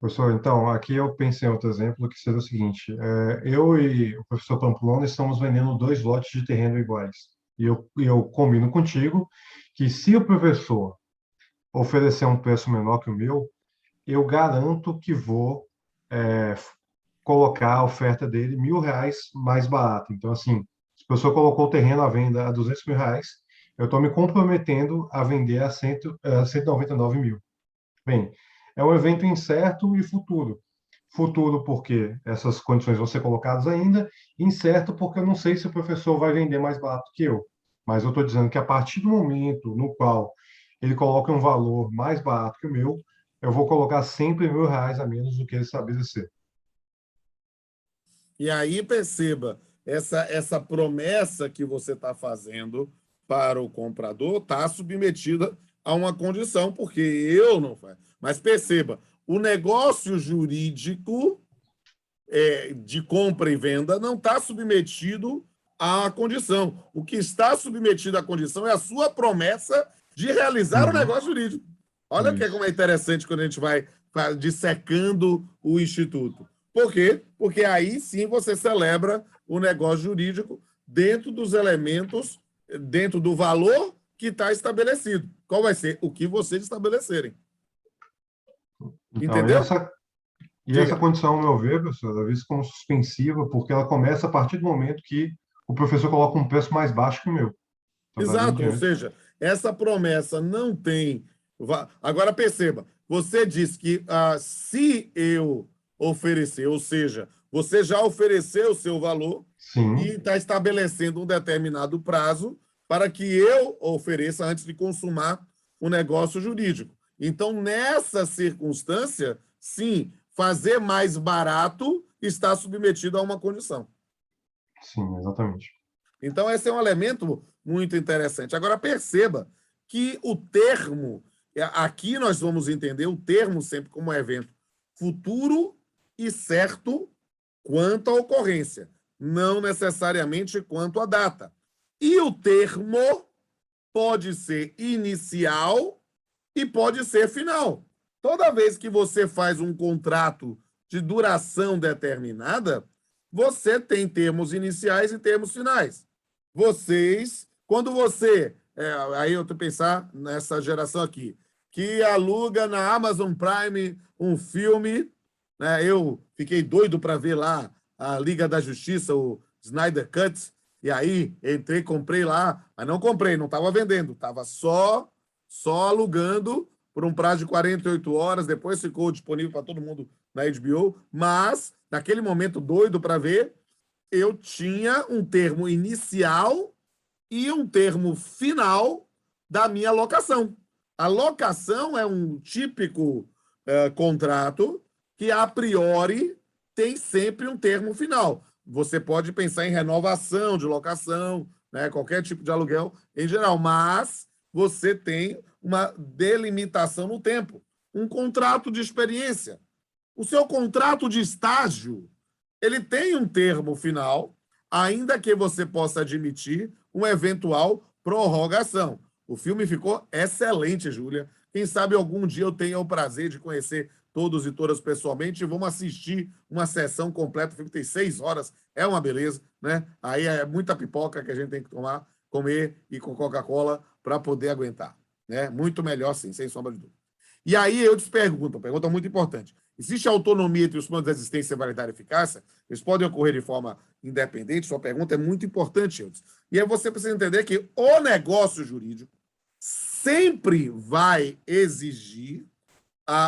Professor, então, aqui eu pensei em outro exemplo, que seria o seguinte, eu e o professor Pamplona estamos vendendo 2 lotes de terreno iguais. E eu combino contigo que se o professor oferecer um preço menor que o meu, eu garanto que vou colocar a oferta dele R$ 1.000 mais barato. Então, assim, se o professor colocou o terreno à venda a R$ 200.000, eu estou me comprometendo a vender a 199 mil. Bem, é um evento incerto e futuro. Futuro porque essas condições vão ser colocadas ainda, incerto porque eu não sei se o professor vai vender mais barato que eu. Mas eu estou dizendo que a partir do momento no qual ele coloca um valor mais barato que o meu, eu vou colocar sempre R$ 1.000 a menos do que ele estabelecer. E aí perceba, essa promessa que você está fazendo para o comprador está submetida a uma condição, porque eu não faço. Mas perceba, o negócio jurídico de compra e venda não está submetido à condição. O que está submetido à condição é a sua promessa de realizar o negócio jurídico. Olha como é interessante quando a gente vai dissecando o Instituto. Por quê? Porque aí sim você celebra o negócio jurídico dentro dos elementos, dentro do valor que está estabelecido. Qual vai ser? O que vocês estabelecerem. Então, entendeu? Essa condição, ao meu ver, professor, é vista como suspensiva, porque ela começa a partir do momento que o professor coloca um preço mais baixo que o meu. Então, exato, ou seja, essa promessa não tem... Agora perceba, você disse que se eu oferecer, ou seja, você já ofereceu o seu valor. Sim. E está estabelecendo um determinado prazo para que eu ofereça antes de consumar o negócio jurídico. Então, nessa circunstância, sim, fazer mais barato está submetido a uma condição. Sim, exatamente. Então, esse é um elemento muito interessante. Agora, perceba que o termo, aqui nós vamos entender o termo sempre como evento futuro e certo quanto à ocorrência, não necessariamente quanto à data. E o termo pode ser inicial e pode ser final. Toda vez que você faz um contrato de duração determinada, você tem termos iniciais e termos finais. Quando você... aí eu estou pensando nessa geração aqui, que aluga na Amazon Prime um filme, né? Eu fiquei doido para ver lá a Liga da Justiça, o Snyder Cut, e aí entrei, comprei lá, mas não comprei, não estava vendendo, estava só alugando por um prazo de 48 horas, depois ficou disponível para todo mundo na HBO, mas, naquele momento doido para ver, eu tinha um termo inicial e um termo final da minha locação. A locação é um típico contrato que, a priori, tem sempre um termo final. Você pode pensar em renovação de locação, né, qualquer tipo de aluguel em geral, mas você tem uma delimitação no tempo, um contrato de experiência. O seu contrato de estágio, ele tem um termo final, ainda que você possa admitir uma eventual prorrogação. O filme ficou excelente, Júlia. Quem sabe algum dia eu tenha o prazer de conhecer todos e todas pessoalmente e vamos assistir uma sessão completa. O filme tem 6 horas, é uma beleza, né? Aí é muita pipoca que a gente tem que comer e com Coca-Cola para poder aguentar, né? Muito melhor, sim, sem sombra de dúvida. E aí eu te pergunto, uma pergunta muito importante. Existe autonomia entre os planos de existência, validade e eficácia? Eles podem ocorrer de forma independente? Sua pergunta é muito importante, Eudes. E aí você precisa entender que o negócio jurídico sempre vai exigir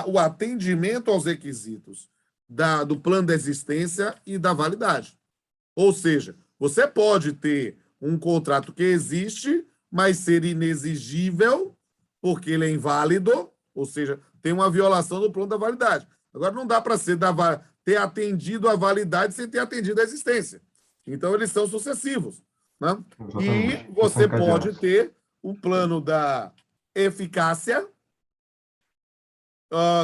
o atendimento aos requisitos do plano de existência e da validade. Ou seja, você pode ter um contrato que existe, mas ser inexigível, porque ele é inválido, ou seja, tem uma violação do plano da validade. Agora, não dá para ter atendido a validade sem ter atendido a existência. Então, eles são sucessivos. Né? E você pode ter um plano da eficácia,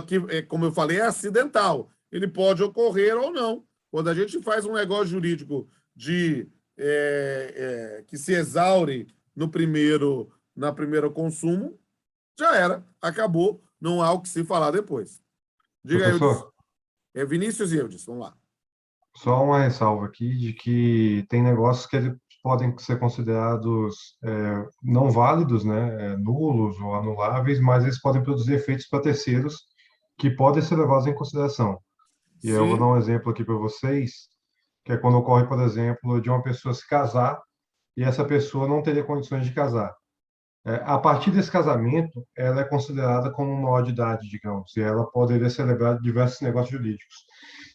que, como eu falei, é acidental. Ele pode ocorrer ou não. Quando a gente faz um negócio jurídico que se exaure na primeiro consumo, já era, acabou, não há o que se falar depois. Diga aí, Professor, Vinícius e Eudes, vamos lá. só uma ressalva aqui de que tem negócios que eles podem ser considerados não válidos, né, nulos ou anuláveis, mas eles podem produzir efeitos para terceiros que podem ser levados em consideração. E eu vou dar um exemplo aqui para vocês, que é quando ocorre, por exemplo, de uma pessoa se casar e essa pessoa não teria condições de casar. A partir desse casamento, ela é considerada como maior de idade, digamos, e ela poderia celebrar diversos negócios jurídicos.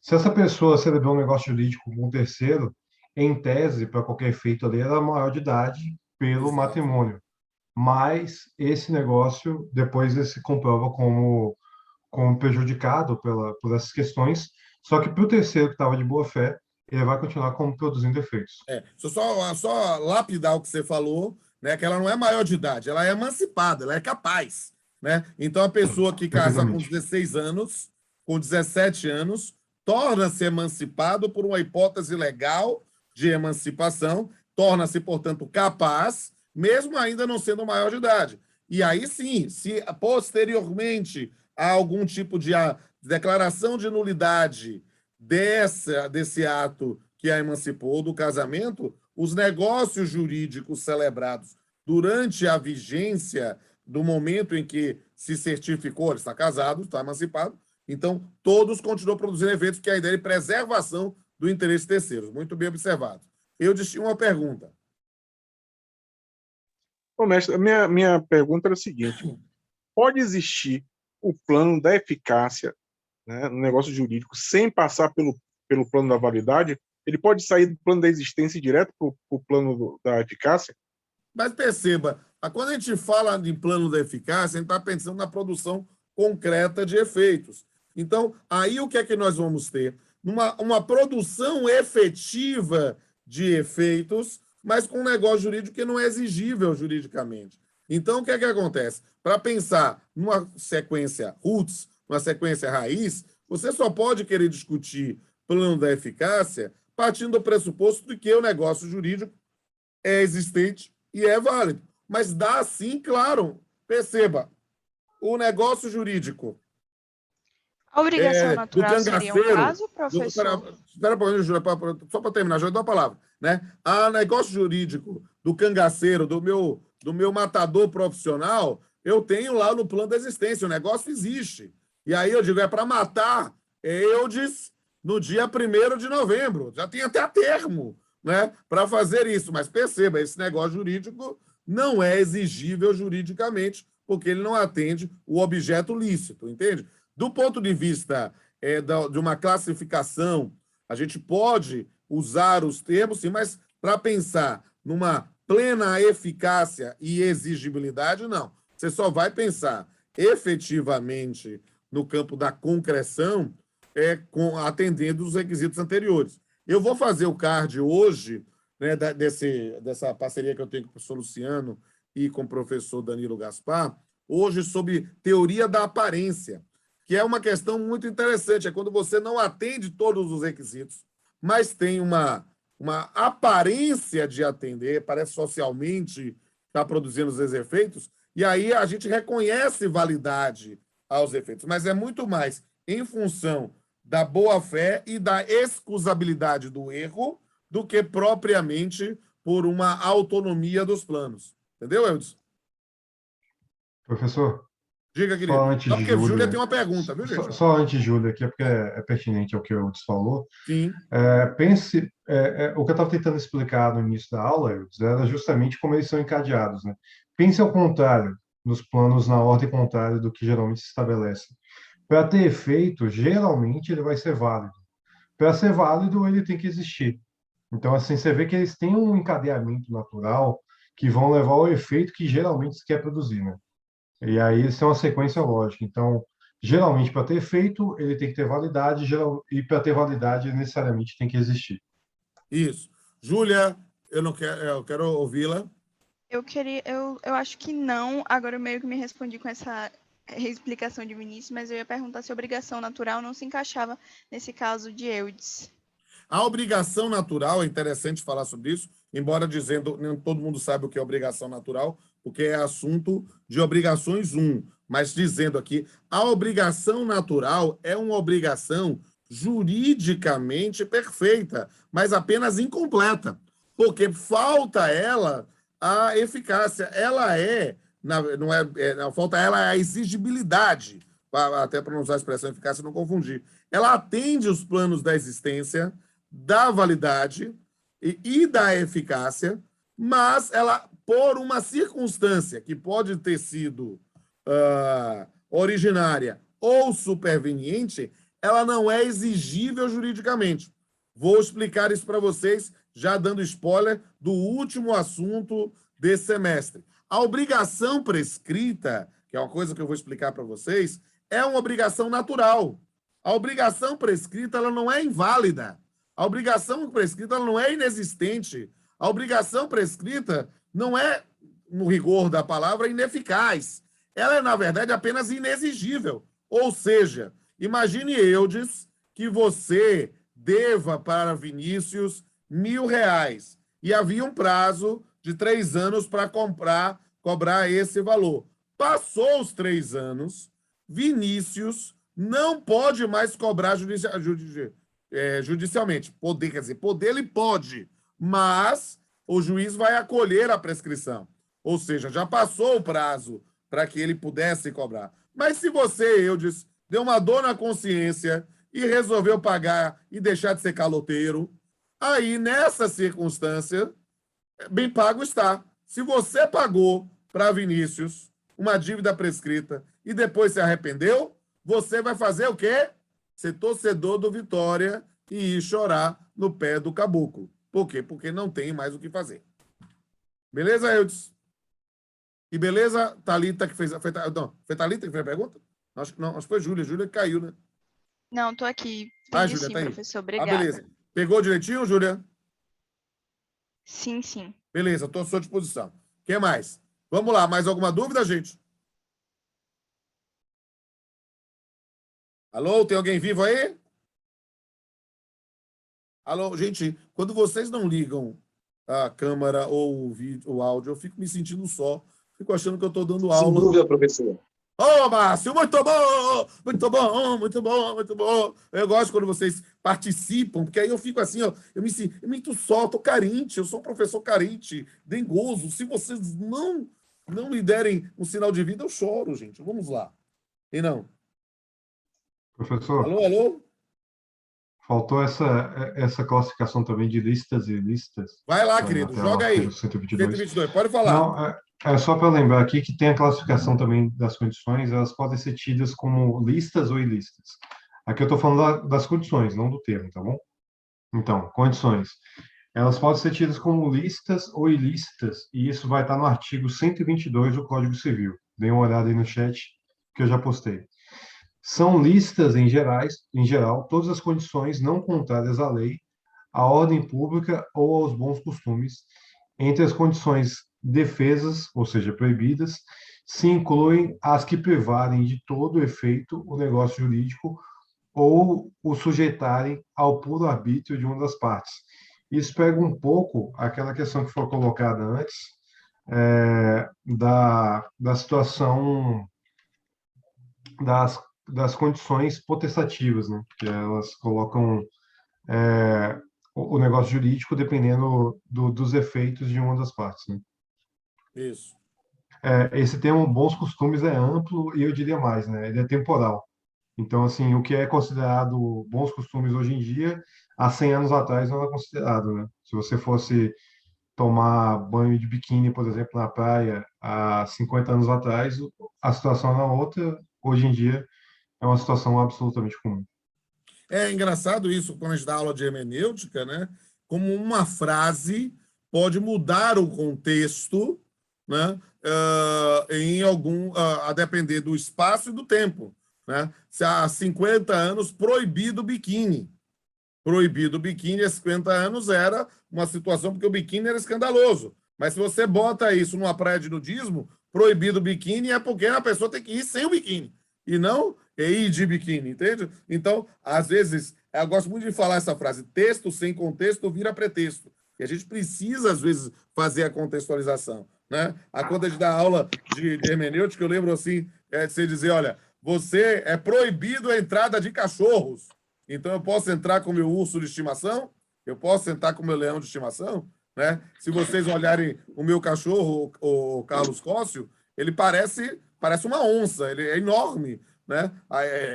Se essa pessoa celebrou um negócio jurídico com um terceiro, em tese, para qualquer efeito ali, ela é maior de idade pelo matrimônio. Mas esse negócio, depois ele se comprova como prejudicado por essas questões, só que para o terceiro que estava de boa fé, ele vai continuar como produzindo efeitos. Só lapidar o que você falou, né, que ela não é maior de idade, ela é emancipada, ela é capaz. Né? Então, a pessoa que casa com 16 anos, com 17 anos, torna-se emancipado por uma hipótese legal de emancipação, torna-se, portanto, capaz, mesmo ainda não sendo maior de idade. E aí sim, se posteriormente há algum tipo de declaração de nulidade desse ato que a emancipou do casamento, os negócios jurídicos celebrados durante a vigência do momento em que se certificou, ele está casado, está emancipado, então todos continuam produzindo efeitos, que é a ideia de preservação do interesse de terceiros. Muito bem observado. Eu tinha uma pergunta. Bom, mestre, minha pergunta era a seguinte: pode existir o plano da eficácia, né, no negócio jurídico sem passar pelo plano da validade? Ele pode sair do plano da existência direto para o plano da eficácia? Mas perceba, quando a gente fala de plano da eficácia, a gente está pensando na produção concreta de efeitos. Então, aí o que é que nós vamos ter? Uma produção efetiva de efeitos, mas com um negócio jurídico que não é exigível juridicamente. Então, o que é que acontece? Para pensar numa sequência roots, uma sequência raiz, você só pode querer discutir plano da eficácia partindo do pressuposto de que o negócio jurídico é existente e é válido. Mas dá sim, claro, perceba, o negócio jurídico. A obrigação natural seria um caso, professor? Espera um pouquinho, Júlia, só para terminar, já dou a palavra. Né? A negócio jurídico do cangaceiro, do meu matador profissional, eu tenho lá no plano da existência, o negócio existe. E aí eu digo, é para matar Eudes no dia 1º de novembro. Já tem até termo, né, para fazer isso. Mas perceba, esse negócio jurídico não é exigível juridicamente, porque ele não atende o objeto lícito, entende? Do ponto de vista de uma classificação, a gente pode usar os termos, sim, mas para pensar numa plena eficácia e exigibilidade, não. Você só vai pensar efetivamente no campo da concreção atendendo os requisitos anteriores. Eu vou fazer o card hoje, né, dessa parceria que eu tenho com o professor Luciano e com o professor Danilo Gaspar, hoje sobre teoria da aparência, que é uma questão muito interessante, é quando você não atende todos os requisitos, mas tem uma aparência de atender, parece socialmente estar produzindo os efeitos, e aí a gente reconhece validade aos efeitos, mas é muito mais em função da boa-fé e da excusabilidade do erro do que propriamente por uma autonomia dos planos. Entendeu, Eudes? Professor, Diga, querido. só antes Só de porque Júlia Júlia, tem uma pergunta, viu, gente? só antes de Júlia aqui, porque é pertinente ao que o Eudes falou. Sim. Pense, o que eu estava tentando explicar no início da aula, Eudes, era justamente como eles são encadeados, né? Pense ao contrário, nos planos na ordem contrária do que geralmente se estabelece. Para ter efeito, geralmente ele vai ser válido. Para ser válido, ele tem que existir. Então, assim, você vê que eles têm um encadeamento natural que vão levar ao efeito que geralmente se quer produzir, né? E aí eles têm uma sequência lógica. Então, geralmente, para ter efeito, ele tem que ter validade, e para ter validade, ele necessariamente tem que existir. Isso. Júlia, eu quero ouvi-la. Eu acho que não. Agora eu meio que me respondi com essa explicação de Vinícius, mas eu ia perguntar se a obrigação natural não se encaixava nesse caso de Eudes. A obrigação natural, é interessante falar sobre isso, embora dizendo, nem todo mundo sabe o que é obrigação natural, porque é assunto de obrigações 1, mas dizendo aqui, a obrigação natural é uma obrigação juridicamente perfeita, mas apenas incompleta, porque falta ela a eficácia, ela falta ela a exigibilidade, até para não usar a expressão eficácia não confundir. Ela atende os planos da existência, da validade e da eficácia, mas ela, por uma circunstância que pode ter sido originária ou superveniente, ela não é exigível juridicamente. Vou explicar isso para vocês, já dando spoiler do último assunto desse semestre. A obrigação prescrita, que é uma coisa que eu vou explicar para vocês, é uma obrigação natural. A obrigação prescrita ela não é inválida. A obrigação prescrita ela não é inexistente. A obrigação prescrita não é, no rigor da palavra, ineficaz. Ela é, na verdade, apenas inexigível. Ou seja, imagine, Eudes, que você deva para Vinícius R$ 1.000 e havia um prazo de 3 anos para cobrar esse valor. Passou os 3 anos, Vinícius não pode mais cobrar judicialmente. Quer dizer, poder ele pode, mas o juiz vai acolher a prescrição. Ou seja, já passou o prazo para que ele pudesse cobrar. Mas se você, Eudes, deu uma dor na consciência e resolveu pagar e deixar de ser caloteiro, aí, nessa circunstância, bem pago está. Se você pagou para Vinícius uma dívida prescrita e depois se arrependeu, você vai fazer o quê? Ser torcedor do Vitória e ir chorar no pé do caboclo. Por quê? Porque não tem mais o que fazer. Beleza, Eudes? E beleza, Thalita, que fez... Foi Thalita que fez a pergunta? Acho que foi Júlia. Júlia caiu, né? Não, estou aqui. Entendi, Júlia, sim, tá aí. professor. Obrigada. Beleza. Pegou direitinho, Júlia? Sim, sim. Beleza, estou à sua disposição. O que mais? Vamos lá, mais alguma dúvida, gente? Alô, tem alguém vivo aí? Alô, gente, quando vocês não ligam a câmera ou o áudio, eu fico me sentindo só. Fico achando que eu estou dando aula. Sem dúvida, professor. Ô, Márcio, muito bom, muito bom, muito bom, muito bom. Eu gosto quando vocês participam, porque aí eu fico assim, ó, eu me sinto só, estou carente, eu sou um professor carente, dengoso. Se vocês não me derem um sinal de vida, eu choro, gente. Vamos lá. E não? Professor? Alô? Faltou essa classificação também de listas e listas. Vai lá, querido, joga aí. 122. Pode falar. Não, é só para lembrar aqui que tem a classificação também das condições, elas podem ser tidas como listas ou ilícitas. Aqui eu estou falando das condições, não do termo, tá bom? Então, condições. Elas podem ser tidas como lícitas ou ilícitas, e isso vai estar no artigo 122 do Código Civil. Dê uma olhada aí no chat, que eu já postei. são listas em geral, todas as condições não contrárias à lei, à ordem pública ou aos bons costumes. Entre as condições defesas, ou seja, proibidas, se incluem as que privarem de todo efeito o negócio jurídico ou o sujeitarem ao puro arbítrio de uma das partes. Isso pega um pouco aquela questão que foi colocada antes, da situação das condições potestativas, né? Que elas colocam o negócio jurídico dependendo dos efeitos de uma das partes, né? Isso. Esse termo bons costumes é amplo e eu diria mais, né? Ele é temporal. Então, assim, o que é considerado bons costumes hoje em dia, há 100 anos atrás não era considerado, né? Se você fosse tomar banho de biquíni, por exemplo, na praia, há 50 anos atrás, a situação era outra. Hoje em dia é uma situação absolutamente comum. É engraçado isso, quando a gente dá aula de hermenêutica, né? Como uma frase pode mudar o contexto, né? A depender do espaço e do tempo, né? Se há 50 anos proibido o biquíni. Proibido o biquíni há 50 anos era uma situação porque o biquíni era escandaloso. Mas se você bota isso numa praia de nudismo, proibido o biquíni é porque a pessoa tem que ir sem o biquíni e não ir de biquíni, entende? Então, às vezes, eu gosto muito de falar essa frase, texto sem contexto vira pretexto. E a gente precisa, às vezes, fazer a contextualização, né? Quando a gente dá aula de hermenêutica, eu lembro assim, de você dizer, olha, você é proibido a entrada de cachorros. Então, eu posso entrar com o meu urso de estimação? Eu posso entrar com o meu leão de estimação? Né? Se vocês olharem o meu cachorro, o Carlos Cóssio, ele parece uma onça, ele é enorme, né?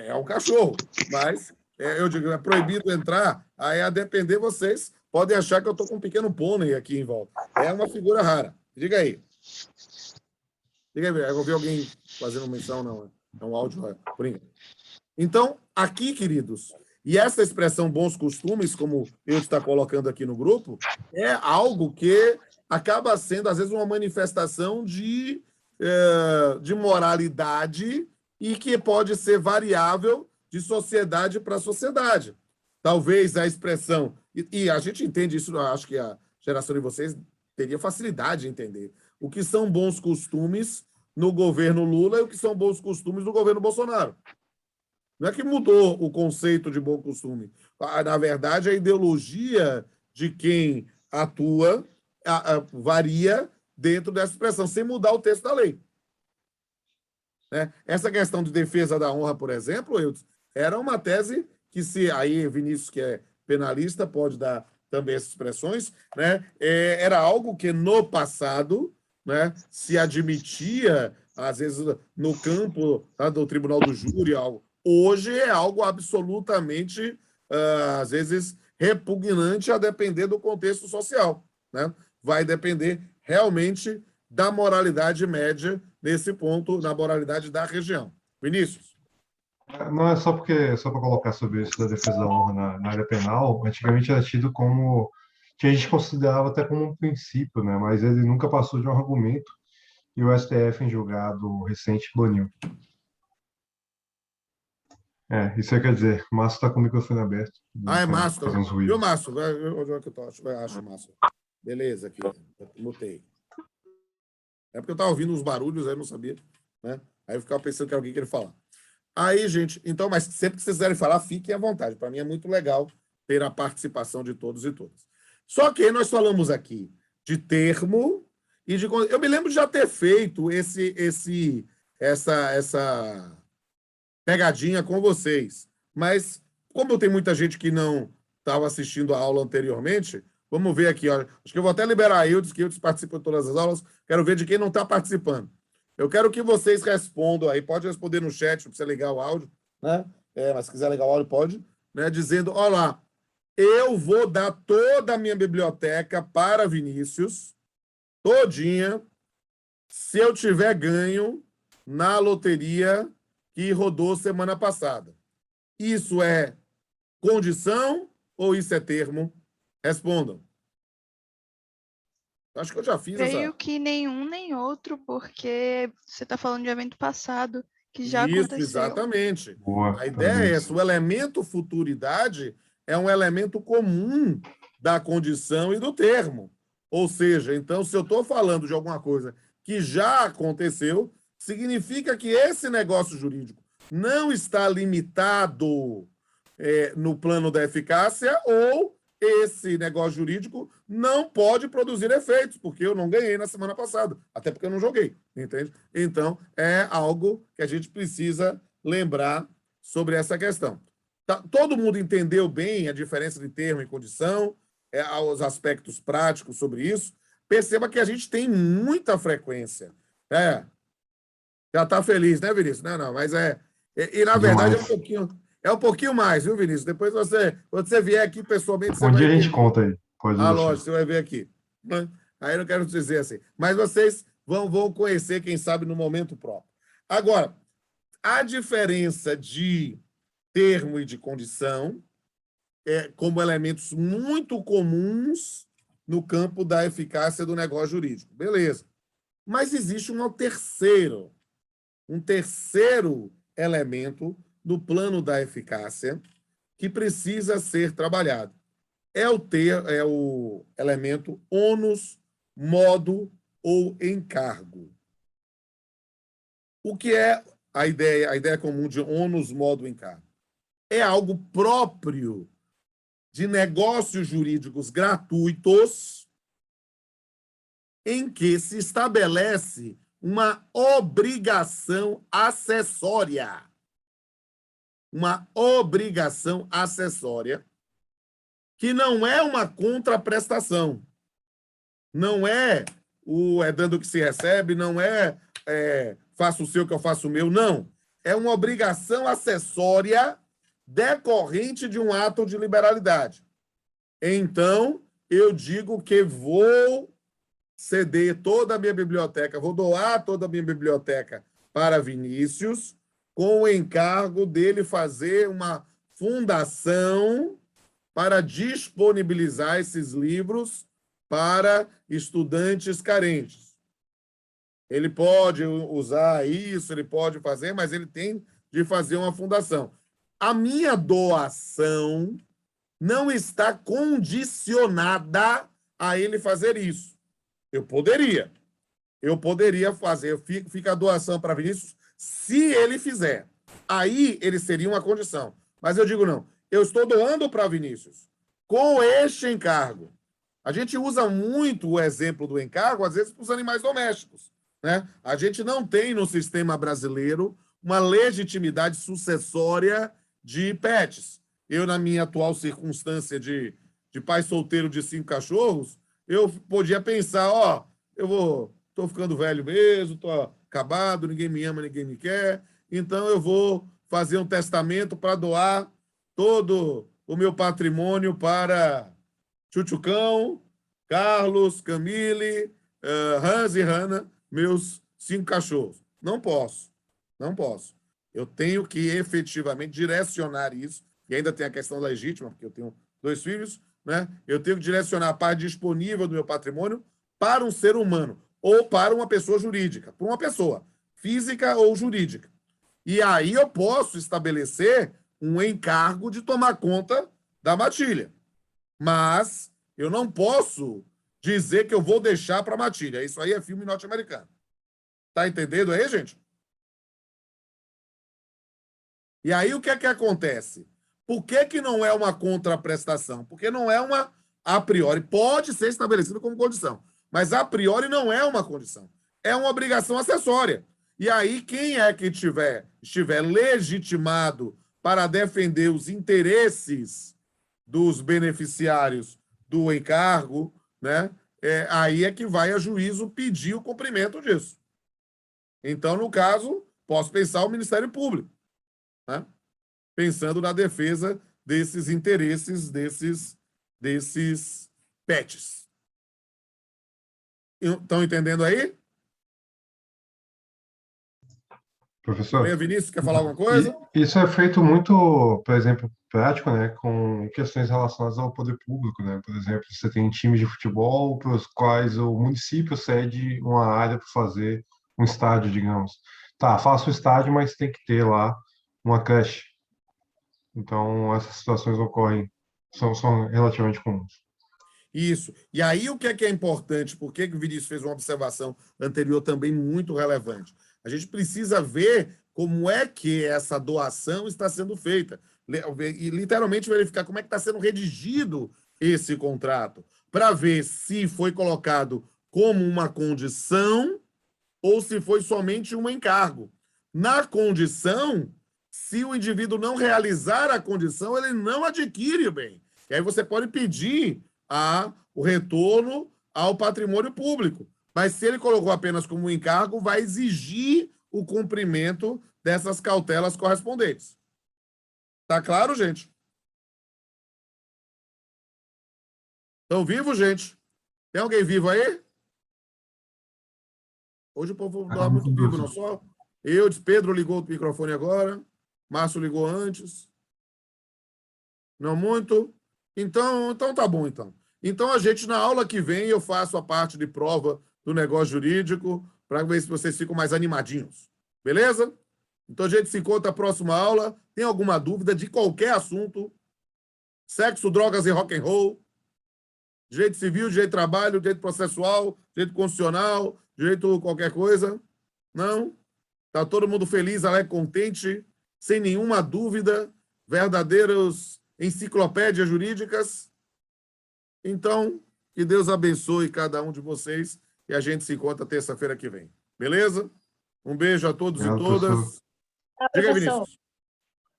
É um cachorro, mas eu digo, é proibido entrar, aí a depender vocês podem achar que eu estou com um pequeno pônei aqui em volta. É uma figura rara. Diga aí. Diga aí, eu vi alguém fazendo menção, não. É um áudio por enquanto. Então, aqui, queridos, e essa expressão bons costumes, como eu está colocando aqui no grupo, é algo que acaba sendo, às vezes, uma manifestação de moralidade e que pode ser variável de sociedade para sociedade. Talvez a expressão... E a gente entende isso, acho que a geração de vocês teria facilidade de entender. O que são bons costumes no governo Lula e o que são bons costumes no governo Bolsonaro. Não é que mudou o conceito de bom costume. Na verdade, a ideologia de quem atua varia dentro dessa expressão, sem mudar o texto da lei. Né? Essa questão de defesa da honra, por exemplo, era uma tese que, se aí Vinícius, que é penalista, pode dar também essas expressões, né? Era algo que, no passado, né, se admitia, às vezes, no campo do tribunal do júri, algo. Hoje é algo absolutamente, às vezes, repugnante a depender do contexto social. Né? Vai depender realmente da moralidade média nesse ponto, na moralidade da região. Vinícius? Não é só para colocar sobre isso da defesa da honra na área penal, antigamente era tido como, que a gente considerava até como um princípio, né? Mas ele nunca passou de um argumento e o STF, em julgado recente, baniu. Isso quer dizer, o Márcio está com o microfone aberto. É Márcio. Viu, Márcio? Onde é que eu acho, Márcio? Beleza, aqui. Mutei. É porque eu estava ouvindo uns barulhos, aí eu não sabia. Né? Aí eu ficava pensando que alguém queria falar. Aí, gente, então, mas sempre que vocês quiserem falar, fiquem à vontade. Para mim é muito legal ter a participação de todos e todas. Só que nós falamos aqui de termo e de... Eu me lembro de já ter feito essa pegadinha com vocês. Mas, como eu tenho muita gente que não estava assistindo a aula anteriormente, vamos ver aqui. Ó. Acho que eu vou até liberar a Eudes, que Eudes participa de todas as aulas. Quero ver de quem não está participando. Eu quero que vocês respondam aí. Pode responder no chat, não precisa ligar o áudio. Né? Mas se quiser ligar o áudio, pode. Né? Dizendo, olha lá, eu vou dar toda a minha biblioteca para Vinícius, todinha, se eu tiver ganho na loteria que rodou semana passada. Isso é condição ou isso é termo? Respondam. Acho que eu já fiz Creio que nenhum nem outro, porque você está falando de evento passado que já Isso, aconteceu. exatamente. Boa, A ideia é parabéns. essa. O elemento futuridade é um elemento comum da condição e do termo. Ou seja, então, se eu estou falando de alguma coisa que já aconteceu, significa que esse negócio jurídico não está limitado no plano da eficácia, ou esse negócio jurídico não pode produzir efeitos, porque eu não ganhei na semana passada, até porque eu não joguei, entende? Então, é algo que a gente precisa lembrar sobre essa questão. Tá, todo mundo entendeu bem a diferença de termo e condição, os aspectos práticos sobre isso. Perceba que a gente tem muita frequência. Já está feliz, né, Vinícius? Não, mas E, na verdade, é um pouquinho mais, viu, Vinícius? Depois você vier aqui pessoalmente, você Um vai dia a gente entender. conta aí. Pode deixar. Lógico, você vai ver aqui. Aí eu não quero dizer assim. Mas vocês vão conhecer, quem sabe, no momento próprio. Agora, a diferença de termo e de condição como elementos muito comuns no campo da eficácia do negócio jurídico. Beleza. Mas existe um terceiro elemento no plano da eficácia que precisa ser trabalhado. É o elemento ônus, modo ou encargo. O que é a ideia comum de ônus, modo e encargo? É algo próprio de negócios jurídicos gratuitos em que se estabelece uma obrigação acessória. Uma obrigação acessória que não é uma contraprestação. Não é dando o que se recebe, não faço o seu que eu faço o meu, não. É uma obrigação acessória decorrente de um ato de liberalidade. Então, eu digo que vou ceder toda a minha biblioteca, vou doar toda a minha biblioteca para Vinícius, com o encargo dele fazer uma fundação para disponibilizar esses livros para estudantes carentes. Ele pode usar isso, ele pode fazer, mas ele tem de fazer uma fundação. A minha doação não está condicionada a ele fazer isso. Eu poderia fazer, fica a doação para Vinícius, se ele fizer. Aí ele seria uma condição. Mas eu digo não, eu estou doando para Vinícius com este encargo. A gente usa muito o exemplo do encargo, às vezes, para os animais domésticos, né? A gente não tem no sistema brasileiro uma legitimidade sucessória de pets. Eu, na minha atual circunstância de pai solteiro de 5 cachorros, eu podia pensar, estou ficando velho mesmo, estou acabado, ninguém me ama, ninguém me quer, então eu vou fazer um testamento para doar todo o meu patrimônio para Chuchucão, Carlos, Camille, Hans e Hannah, meus 5 cachorros. Não posso. Eu tenho que efetivamente direcionar isso, e ainda tem a questão legítima, porque eu tenho 2 filhos, né? Eu tenho que direcionar a parte disponível do meu patrimônio para um ser humano, ou para uma pessoa jurídica, para uma pessoa física ou jurídica. E aí eu posso estabelecer um encargo de tomar conta da matilha. Mas eu não posso dizer que eu vou deixar para a matilha. Isso aí é filme norte-americano. Tá entendendo aí, gente? E aí o que é que acontece? Por que não é uma contraprestação? Porque não é uma a priori. Pode ser estabelecido como condição, mas a priori não é uma condição. É uma obrigação acessória. E aí quem é que estiver legitimado para defender os interesses dos beneficiários do encargo, né? Aí é que vai a juízo pedir o cumprimento disso. Então, no caso, posso pensar o Ministério Público, né? Pensando na defesa desses interesses, desses pets. Estão entendendo aí? Professor? Oi, Vinícius, quer falar alguma coisa? Isso é feito muito, por exemplo, prático, né, com questões relacionadas ao poder público, né? Por exemplo, você tem times de futebol para os quais o município cede uma área para fazer um estádio, digamos. tá, faço estágio, mas tem que ter lá uma creche. Então, essas situações ocorrem, são relativamente comuns. Isso. E aí, o que é importante? Por que o Vinícius fez uma observação anterior também muito relevante? A gente precisa ver como é que essa doação está sendo feita. E literalmente verificar como é que está sendo redigido esse contrato, para ver se foi colocado como uma condição ou se foi somente um encargo. Na condição, se o indivíduo não realizar a condição, ele não adquire o bem. E aí você pode pedir o retorno ao patrimônio público. Mas se ele colocou apenas como um encargo, vai exigir o cumprimento dessas cautelas correspondentes. Tá claro, gente? Estão vivos, gente? Tem alguém vivo aí? Hoje o povo não é muito vivo, não só. Pedro ligou o microfone agora. Márcio ligou antes. Não muito? Então tá bom, então. Então, a gente, na aula que vem, eu faço a parte de prova do negócio jurídico para ver se vocês ficam mais animadinhos. Beleza? Então, a gente se encontra na próxima aula. Tem alguma dúvida de qualquer assunto? Sexo, drogas e rock and roll? Direito civil, direito de trabalho, direito processual, direito constitucional, direito qualquer coisa? Não? Está todo mundo feliz, alegre, contente, sem nenhuma dúvida, verdadeiros enciclopédias jurídicas? Então, que Deus abençoe cada um de vocês e a gente se encontra terça-feira que vem. Beleza? Um beijo a todos e Obrigado, todas. professor. Diga aí, Professor. Vinícius.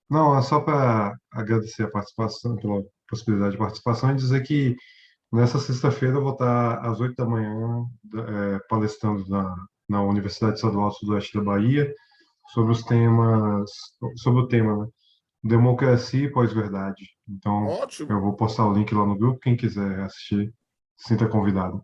Não, é só para agradecer a participação, pela possibilidade de participação e dizer que nessa sexta-feira eu vou estar às 8 da manhã palestrando na Universidade Estadual do Sudoeste da Bahia sobre sobre o tema, né? Democracia e pós-verdade. Então, Ótimo. eu vou postar o link lá no grupo, quem quiser assistir, sinta convidado.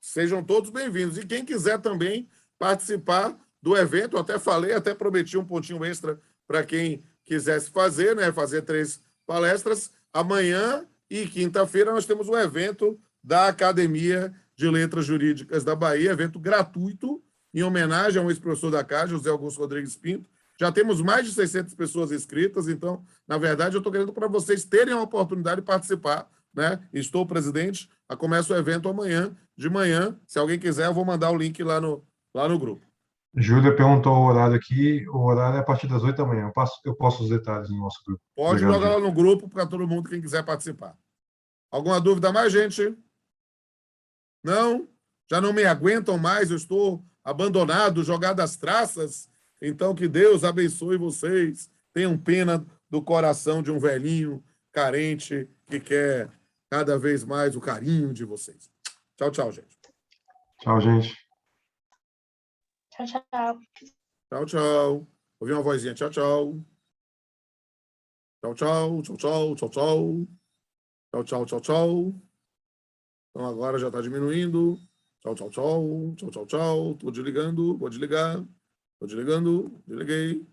Sejam todos bem-vindos. E quem quiser também participar do evento, eu até falei, até prometi um pontinho extra para quem quisesse fazer, né? Fazer 3 palestras. Amanhã e quinta-feira nós temos um evento da Academia de Letras Jurídicas da Bahia, evento gratuito, em homenagem ao ex-professor da CAJ, José Augusto Rodrigues Pinto. Já temos mais de 600 pessoas inscritas, então, na verdade, eu estou querendo para vocês terem a oportunidade de participar, né? Estou presidente, começa o evento amanhã, de manhã. Se alguém quiser, eu vou mandar o link lá no grupo. Júlia perguntou o horário aqui, o horário é a partir das 8 da manhã. Eu posto os detalhes no nosso grupo. Pode Obrigado, jogar lá Júlia. no grupo para todo mundo, quem quiser participar. Alguma dúvida mais, gente? Não? Já não me aguentam mais, eu estou abandonado, jogado às traças. Então, que Deus abençoe vocês. Tenham pena do coração de um velhinho carente que quer cada vez mais o carinho de vocês. Tchau, tchau, gente. Tchau, gente. Tchau, tchau. Tchau, tchau. Ouvi uma vozinha. Tchau, tchau. Tchau, tchau, tchau, tchau, tchau, tchau. Tchau, tchau, tchau, tchau. Então agora já está diminuindo. Tchau, tchau, tchau. Tchau, tchau, tchau. Estou desligando. Vou desligar. Estou desligando. Desliguei.